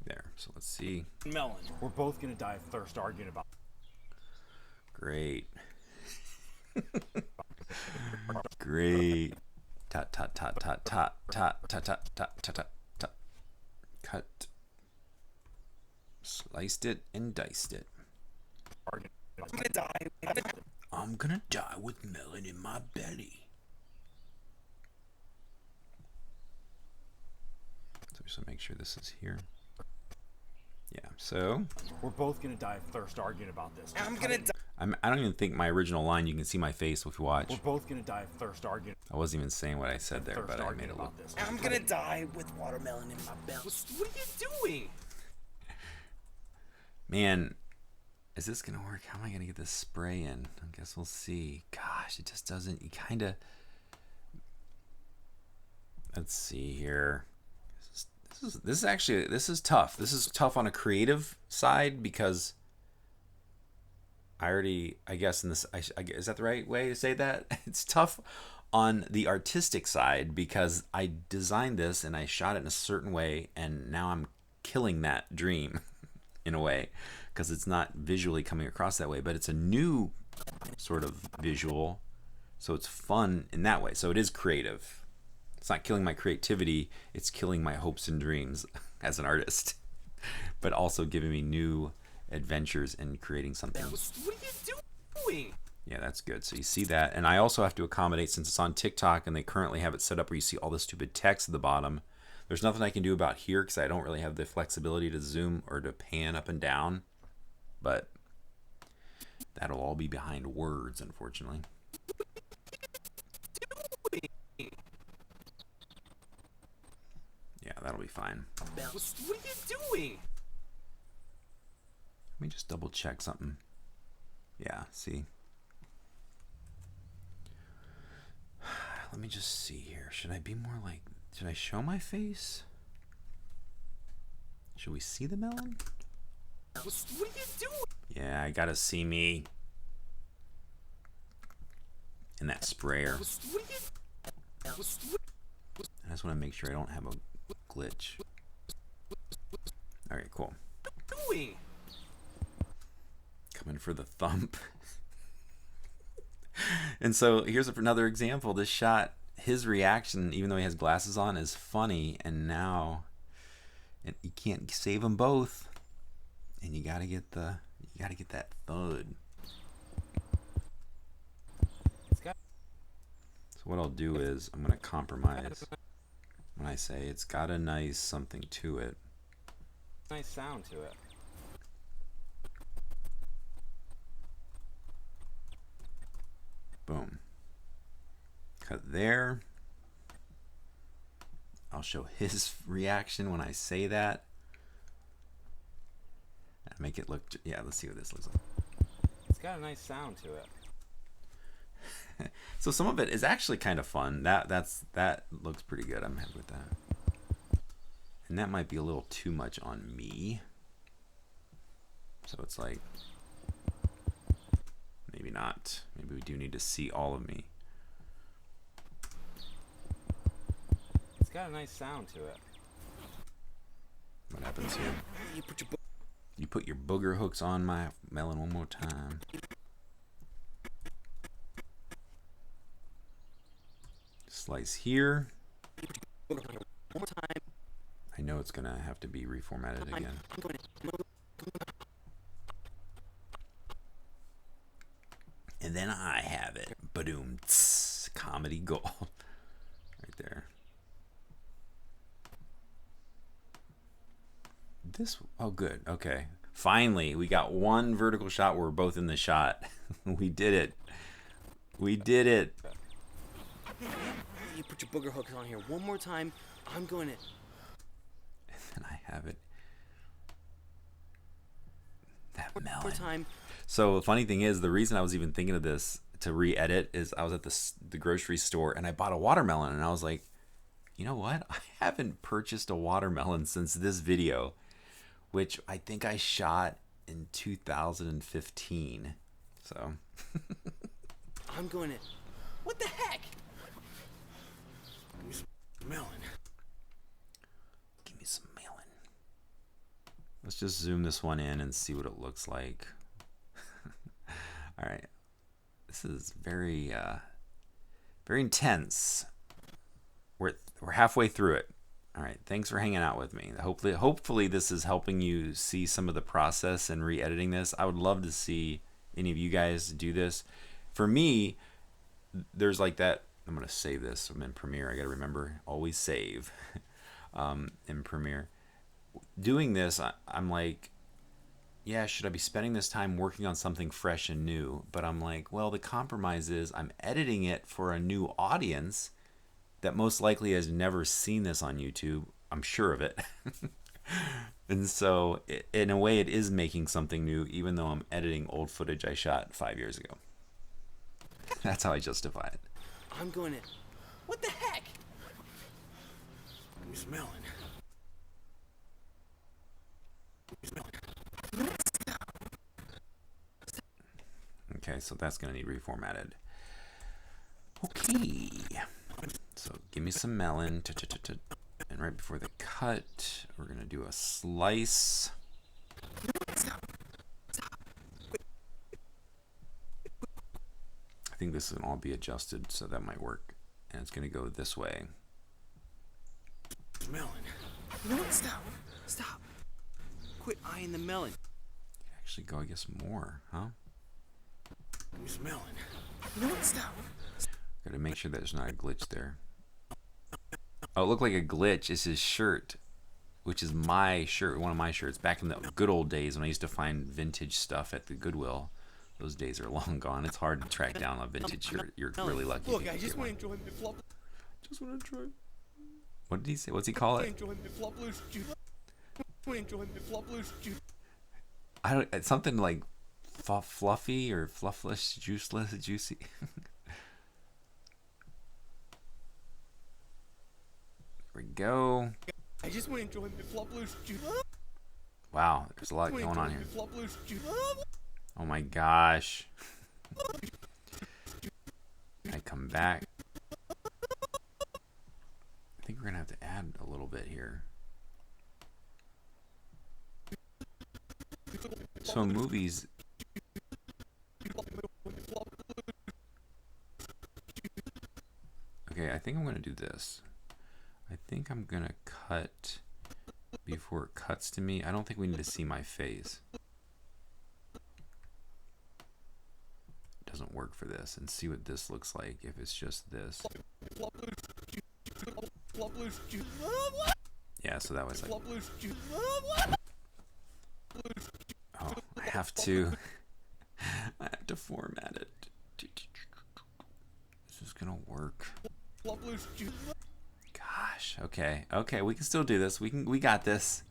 There. So let's see. melon. We're both gonna die of thirst arguing about. Great. Great. Tot, tot, tot, tot, tot, tot, tot, tot, tot, tot, tot. Cut. Sliced it and diced it. I'm gonna die. I'm gonna die with melon in my belly. So just to make sure this is here. Yeah, so We're both gonna die of thirst arguing about this. I'm gonna die. I don't even think my original line, you can see my face if you watch. We're both gonna die of thirst arguing. I wasn't even saying what I said there, but I made it look. I'm gonna die with watermelon in my belly. What are you doing? Man, is this gonna work? How am I gonna get this spray in? I guess we'll see. Gosh, it just doesn't. You kind of. Let's see here. This is tough. This is tough on a creative side because I guess in this, is that the right way to say that? It's tough on the artistic side because I designed this and I shot it in a certain way, and now I'm killing that dream in a way because it's not visually coming across that way, but it's a new sort of visual, so it's fun in that way. So it is creative. It's not killing my creativity, it's killing my hopes and dreams as an artist, but also giving me new adventures in creating something. What are you doing? Yeah, that's good. So you see that. And I also have to accommodate, since it's on TikTok and they currently have it set up where you see all the stupid text at the bottom. There's nothing I can do about here because I don't really have the flexibility to zoom or to pan up and down. But that'll all be behind words, unfortunately. Yeah, that'll be fine. What are you doing? Let me just double check something. Yeah, see. Let me just see here. Should I be more like, should I show my face? Should we see the melon? What are you doing? Yeah, I gotta see me. In that sprayer. I just want to make sure I don't have a glitch. Alright, cool. Coming for the thump. And so here's another example. This shot, his reaction, even though he has glasses on, is funny. And now you can't save them both. And you gotta get that thud. So what I'll do is I'm gonna compromise when I say it's got a nice something to it. Nice sound to it. Boom. Cut there. I'll show his reaction when I say that. Make it look, yeah, let's see what this looks like. It's got a nice sound to it. So some of it is actually kind of fun. That looks pretty good. I'm happy with that. And that might be a little too much on me. So it's like, maybe not. Maybe we do need to see all of me. It's got a nice sound to it. What happens here? You put your booger hooks on my melon one more time. Slice here. One more time. I know it's gonna have to be reformatted again. And then I have it. Badoom. Tss, comedy gold. Right there. This, oh good, okay. Finally, we got one vertical shot where we're both in the shot. We did it. We did it. You put your booger hooks on here one more time. I'm going to. And then I have it. That One more melon. time. So the funny thing is, the reason I was even thinking of this to re-edit is I was at the grocery store and I bought a watermelon and I was like, you know what? I haven't purchased a watermelon since this video, which I think I shot in 2015. So I'm going to. What the heck? Give me some melon. give me some melon. Let's just zoom this one in and see what it looks like. All right. This is very very intense. We're halfway through it. All right, thanks for hanging out with me. Hopefully this is helping you see some of the process in re-editing this. I would love to see any of you guys do this. For me, there's like that. I'm gonna save this. I'm in Premiere. I gotta remember always save in Premiere. Doing this, I'm like, yeah, should I be spending this time working on something fresh and new? But I'm like, well, the compromise is I'm editing it for a new audience that most likely has never seen this on YouTube. I'm sure of it. And so, in a way, it is making something new, even though I'm editing old footage I shot 5 years ago. That's how I justify it. I'm going to... What the heck? You're smelling. You're smelling. Okay, so that's going to need reformatted. Okay. So give me some melon. And right before the cut, we're going to do a slice. I think this can all be adjusted, so that might work. And it's going to go this way. Melon. You know what? Stop. Stop. Quit eyeing the melon. Actually go, I guess, more, huh? You're smelling. You know what? Stop. Got to make sure there's not a glitch there. Oh, it looked like a glitch. It's his shirt, which is my shirt, one of my shirts. Back in the good old days when I used to find vintage stuff at the Goodwill. Those days are long gone. It's hard to track down a vintage shirt. You're really lucky. Look, I just want to enjoy my flop. Just want to try. What did he say? What's he call it? Enjoy my flop loose juice. Enjoy my flop loose juice. I don't. It's something like fluffy or fluffless, juiceless, juicy. There we go. I just want to enjoy my flop loose juice. Wow, there's a lot going on here. Oh my gosh. I come back. I think we're gonna have to add a little bit here. So in movies, okay, I think I'm gonna do this. I think I'm gonna cut before it cuts to me. I don't think we need to see my face. It doesn't work for this. And see what this looks like if it's just this. Yeah, so that was like... Oh, I have to format it. This is gonna work. Gosh, okay, we can still do this. We got this.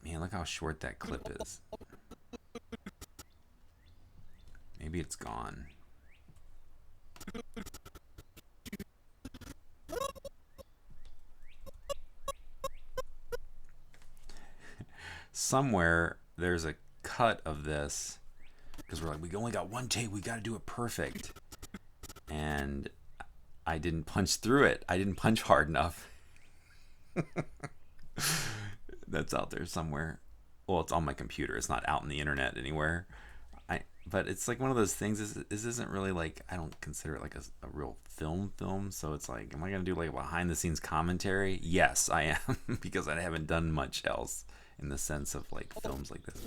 Man, look how short that clip is. Maybe it's gone. Somewhere there's a cut of this because we're like, we only got one take, we got to do it perfect. And I didn't punch through it. I didn't punch hard enough. That's out there somewhere. Well, it's on my computer. It's not out on the internet anywhere. But it's like one of those things. This isn't really like, I don't consider it like a real film. So it's like, am I going to do like a behind the scenes commentary? Yes, I am. Because I haven't done much else in the sense of like films like this.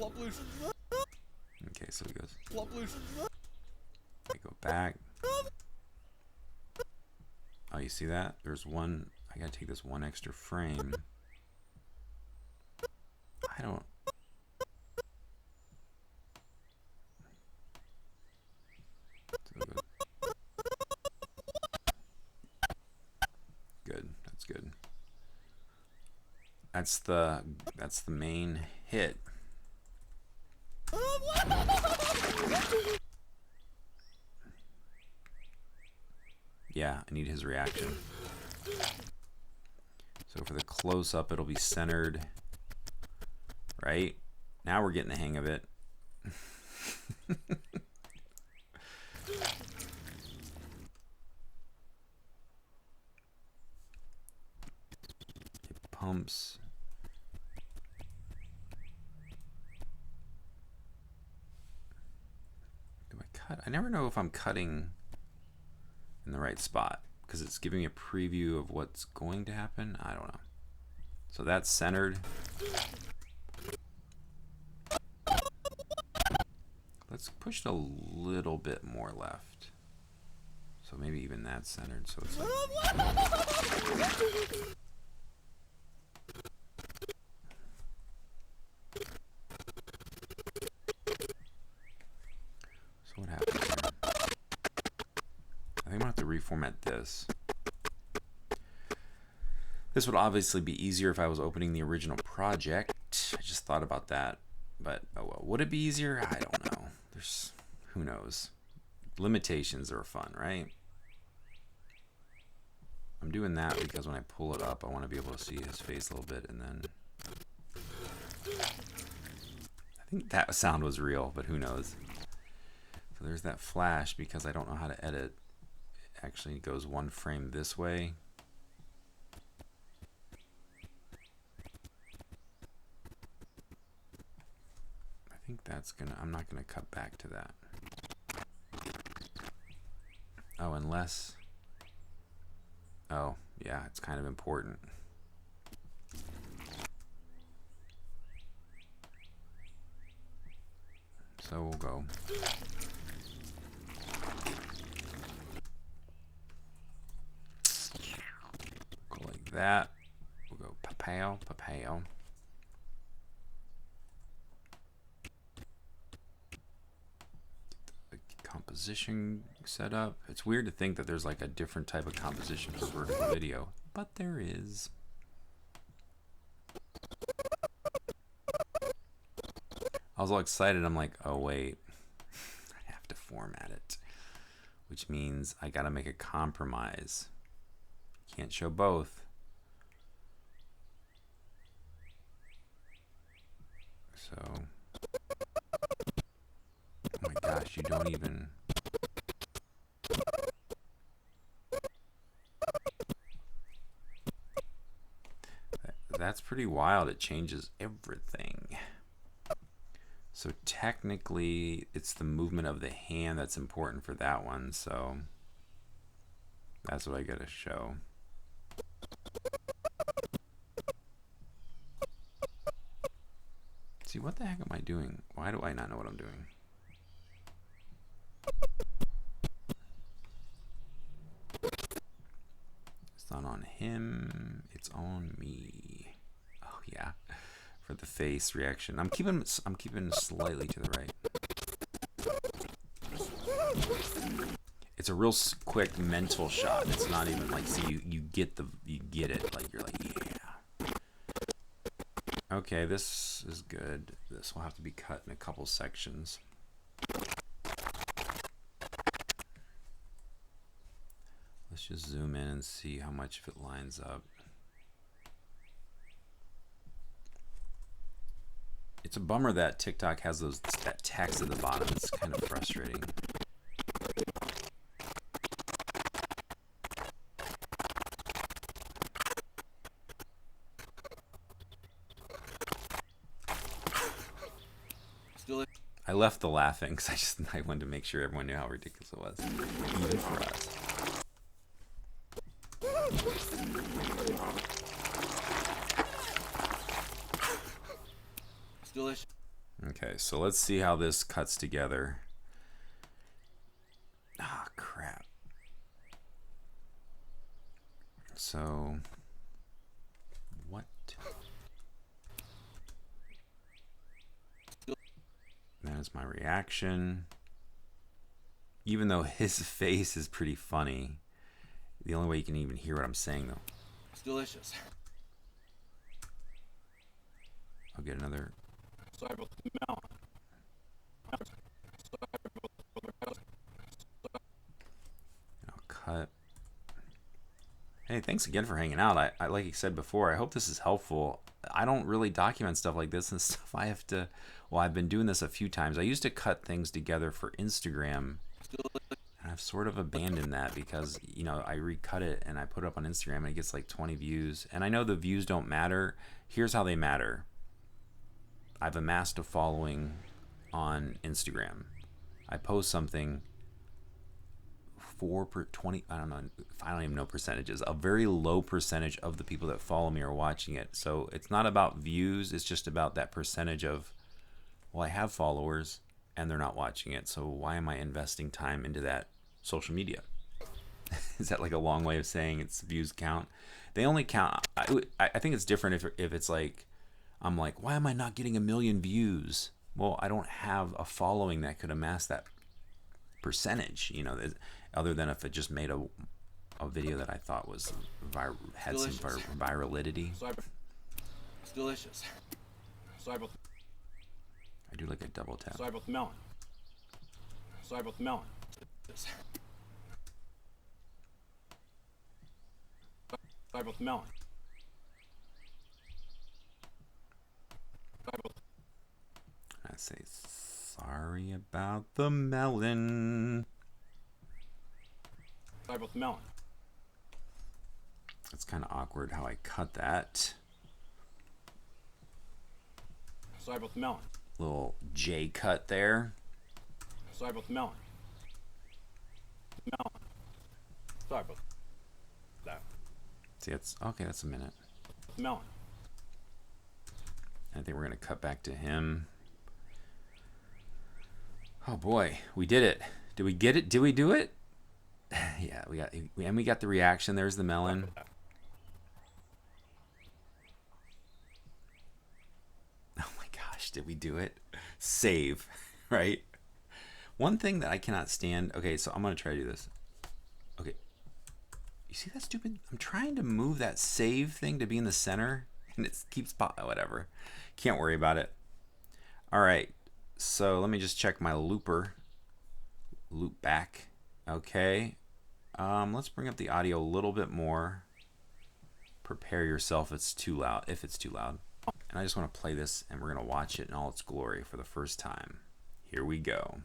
Okay, so he goes. I go back. Oh, you see that? There's one. I gotta take this one extra frame. I don't. Good. That's good. That's the main hit. Yeah, I need his reaction. So for the close-up, it'll be centered. Right? Now we're getting the hang of it. It pumps. cut. I never know if I'm cutting in the right spot because it's giving me a preview of what's going to happen. I don't know. So that's centered. Let's push it a little bit more left. So maybe even that's centered. So it's like... So what happened here? I think I'm gonna have to reformat this. This would obviously be easier if I was opening the original project. I just thought about that, but oh well. Would it be easier? I don't know. Who knows? Limitations are fun, right? I'm doing that because when I pull it up, I want to be able to see his face a little bit, and then I think that sound was real, but who knows? So there's that flash because I don't know how to edit. It actually goes one frame this way. I think that's gonna, I'm not gonna cut back to that. Oh, unless, oh yeah, it's kind of important. So we'll go. Go like that. We'll go papow, papow. Composition set up. It's weird to think that there's like a different type of composition for vertical video, but there is. I was all excited. I'm like, oh wait, I have to format it, which means I gotta make a compromise. Can't show both. So, oh my gosh, you don't even. That's pretty wild. It changes everything. So technically, it's the movement of the hand that's important for that one. So that's what I gotta show. See, what the heck am I doing? Why do I not know what I'm doing? It's not on him. It's on me. Oh yeah, for the face reaction. I'm keeping slightly to the right. It's a real quick mental shot. It's not even like, see, you get it. Like, you're like, yeah. Okay, this is good. This will have to be cut in a couple sections. Let's just zoom in and see how much of it lines up. It's a bummer that TikTok has that text at the bottom. It's kind of frustrating. I left the laughing because I wanted to make sure everyone knew how ridiculous it was, even for us. Delicious. Okay, so let's see how this cuts together. Ah, crap. So, what? That is my reaction. Even though his face is pretty funny, the only way you can even hear what I'm saying, though. It's delicious. I'll get another. Sorry about the melon. I'll cut. Hey, thanks again for hanging out. I like you said before, I hope this is helpful. I don't really document stuff like this and stuff. I have to, well, I've been doing this a few times. I used to cut things together for Instagram, and I've sort of abandoned that because, you know, I recut it and I put it up on Instagram and it gets like 20 views. And I know the views don't matter. Here's how they matter. I've amassed a following on Instagram. I post something 20, I don't even know percentages. A very low percentage of the people that follow me are watching it. So it's not about views, it's just about that percentage of, well, I have followers and they're not watching it. So why am I investing time into that social media? Is that like a long way of saying it's views count? They only count. I think it's different if it's like, I'm like, why am I not getting 1 million views? Well, I don't have a following that could amass that percentage, you know, other than if it just made a video that I thought was had some virality. It's delicious. Sorry about. I do like a double tap. Sorry about the melon. Sorry about the melon. Sorry about the melon. I say sorry about the melon. Sorry about the melon. It's kind of awkward how I cut that. Sorry about the melon. Little J cut there. Sorry about the melon. Melon. Sorry about that. See, it's okay. That's a minute. Melon. I think we're gonna cut back to him. Oh boy, we did it. Did we get it? Did we do it? Yeah, we got the reaction. There's the melon. Oh my gosh, did we do it? Save, right? One thing that I cannot stand. Okay, so I'm gonna try to do this. Okay, you see that stupid? I'm trying to move that save thing to be in the center, and it keeps whatever. Can't worry about it. All right, so let me just check my looper. Loop back. Okay. Let's bring up the audio a little bit more. Prepare yourself if it's too loud. And I just want to play this, and we're going to watch it in all its glory for the first time. Here we go.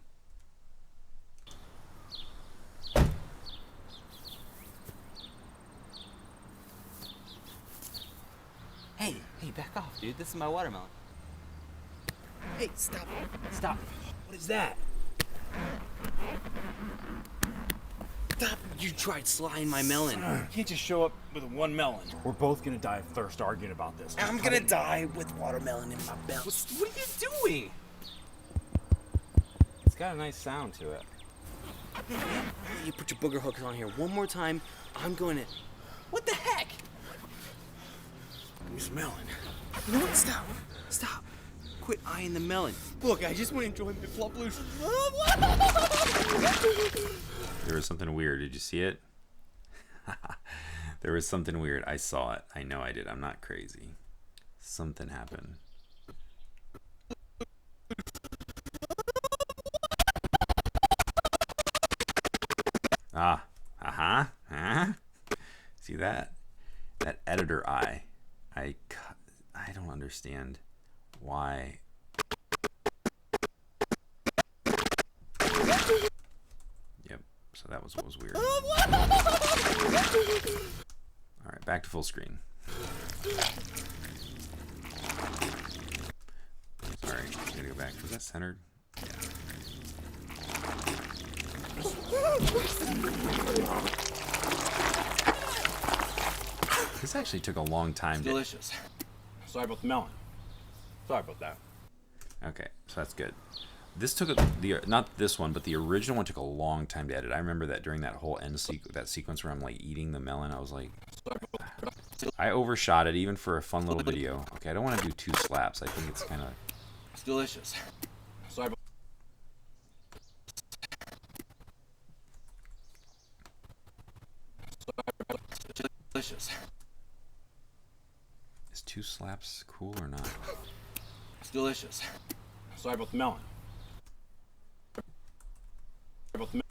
Hey, back off, dude. This is my watermelon. Hey, stop. Stop. What is that? Stop. You tried slying my melon. You can't just show up with one melon. We're both gonna die of thirst arguing about this. I'm gonna die with watermelon in my belly. What are you doing? It's got a nice sound to it. You put your booger hookers on here one more time, I'm going to... What the heck? Give me some melon. You know what? Stop. Stop. Quit eyeing the melon. Look, I just want to enjoy my flop loose. There was something weird. Did you see it? There was something weird. I saw it. I know I did. I'm not crazy. Something happened. See that? That editor eye. I don't understand why. Yep. So that was what was weird. All right, back to full screen. Sorry, I gotta go back. Was that centered? Yeah. This actually took a long time. Delicious. Sorry about the melon. Sorry about that. Okay, so that's good. This took not this one, but the original one took a long time to edit. I remember that during that whole that sequence where I'm like eating the melon, I was like, I overshot it even for a fun little video. Okay, I don't want to do 2 slaps. I think it's kind of. It's delicious. Sorry about... Delicious. Is 2 slaps cool or not? It's delicious. Sorry about the melon. Sorry about the melon.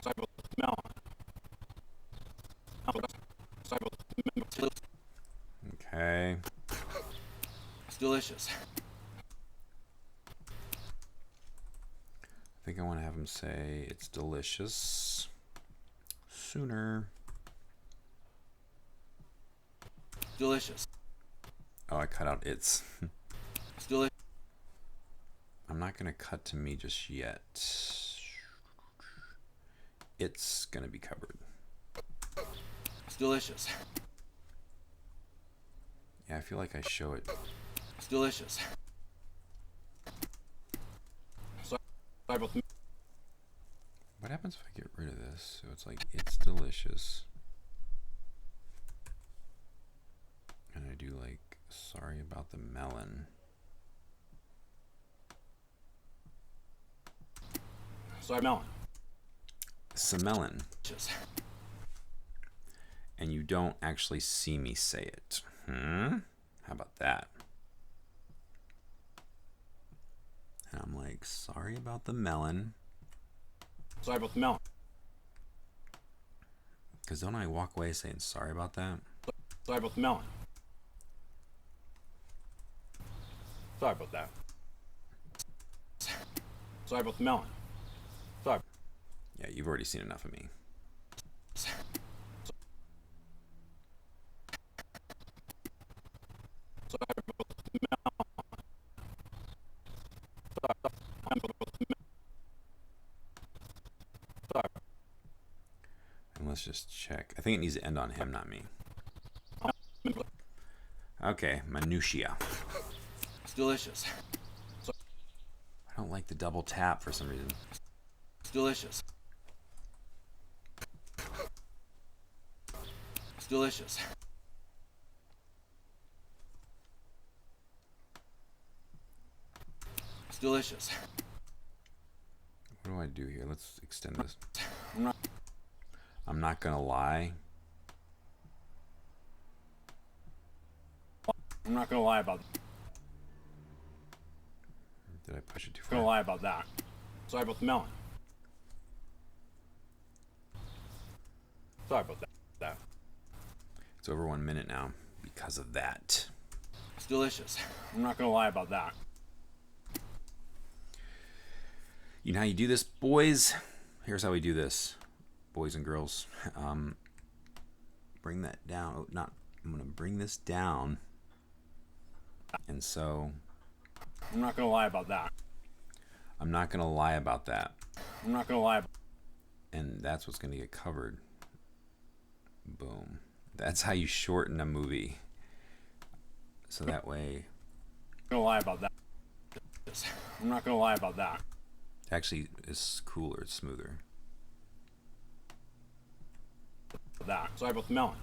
Sorry about the melon. Sorry about the melon. Okay. It's delicious. I think I want to have him say it's delicious sooner. Delicious. Oh, I cut out it's. It's delicious. I'm not going to cut to me just yet. It's going to be covered. It's delicious. Yeah, I feel like I show it. It's delicious. Sorry about the... What happens if I get rid of this? So it's like, it's delicious. And I do like, sorry about the melon. Sorry, melon. Some melon. Delicious. And you don't actually see me say it. How about that? And I'm like, sorry about the melon. Sorry about the melon. Because don't I walk away saying sorry about that? Sorry about the melon. Sorry about that. Sorry about the melon. Sorry. Yeah, you've already seen enough of me. And let's just check. I think it needs to end on him, not me. Okay, minutia. It's delicious. I don't like the double tap for some reason. It's delicious. It's delicious. It's delicious. What do I do here? Let's extend this. I'm I'm not gonna lie. not gonna lie about. Did I push it too I'm gonna far? lie about that. Sorry about the melon. Sorry about that. It's over 1 minute now because of that. It's delicious. I'm not gonna lie about that. You know how you do this, boys? Here's how we do this, boys and girls. Bring that down. Oh, not. I'm gonna bring this down. And so I'm not gonna lie about that. I'm not gonna lie about that. I'm not gonna lie. And that's what's gonna get covered. Boom. That's how you shorten a movie. So that way, I'm not gonna lie about that. I'm not gonna lie about that. it actually is cooler, it's smoother. Sorry about the melon.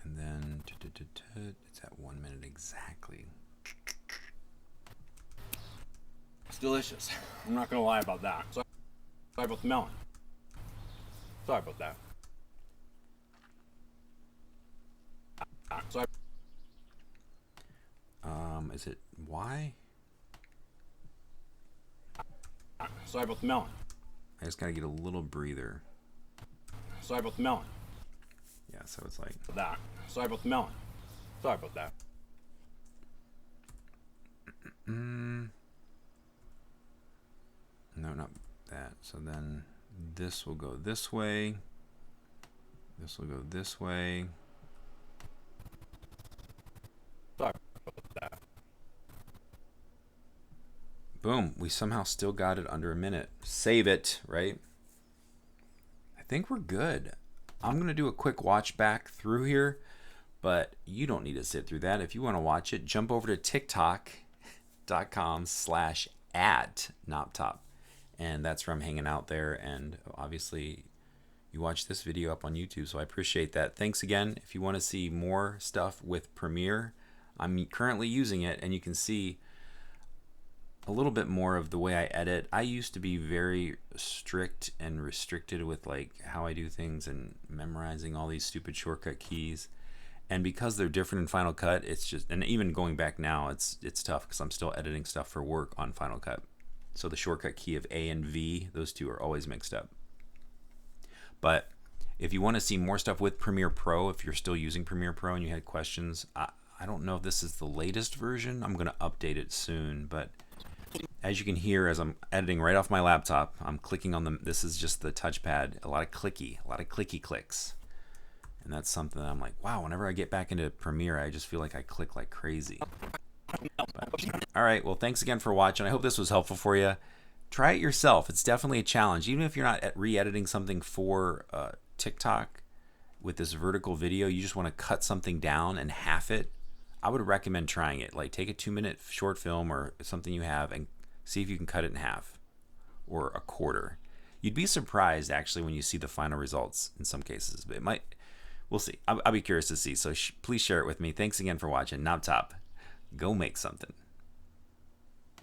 And then it's at 1 minute exactly. It's delicious. I'm not gonna lie about that. Sorry about the melon. Sorry about that. Sorry. Is it why? Sorry about the melon. I just gotta get a little breather. Sorry about the melon. Yeah, so it's like That. Sorry about the melon. Sorry about that. no, not that. So then this will go this way. This will go this way. Sorry about that. Boom, we somehow still got it under a minute. Save it, right? I think we're good. I'm going to do a quick watch back through here, but you don't need to sit through that. If you want to watch it, jump over to tiktok.com/@noptop. And that's where I'm hanging out there. And obviously, you watch this video up on YouTube, so I appreciate that. Thanks again. If you want to see more stuff with Premiere, I'm currently using it, and you can see a little bit more of the way I edit. I used to be very strict and restricted with like how I do things and memorizing all these stupid shortcut keys. And because they're different in Final Cut, it's just, and even going back now, it's tough because I'm still editing stuff for work on Final Cut. So the shortcut key of A and V, those two are always mixed up. But if you want to see more stuff with Premiere Pro, if you're still using Premiere Pro and you had questions, I don't know if this is the latest version. I'm going to update it soon, but as you can hear, as I'm editing right off my laptop, I'm clicking on the, this is just the touchpad, a lot of clicky clicks. And that's something that I'm like, wow, whenever I get back into Premiere, I just feel like I click like crazy. All right, well, thanks again for watching. I hope this was helpful for you. Try it yourself. It's definitely a challenge. Even if you're not re-editing something for TikTok with this vertical video, you just want to cut something down and half it, I would recommend trying it. Like take a 2-minute short film or something you have and see if you can cut it in half or a quarter. You'd be surprised actually when you see the final results in some cases, but it might, we'll see. I'll be curious to see. So please share it with me. Thanks again for watching. Knob Top, go make something.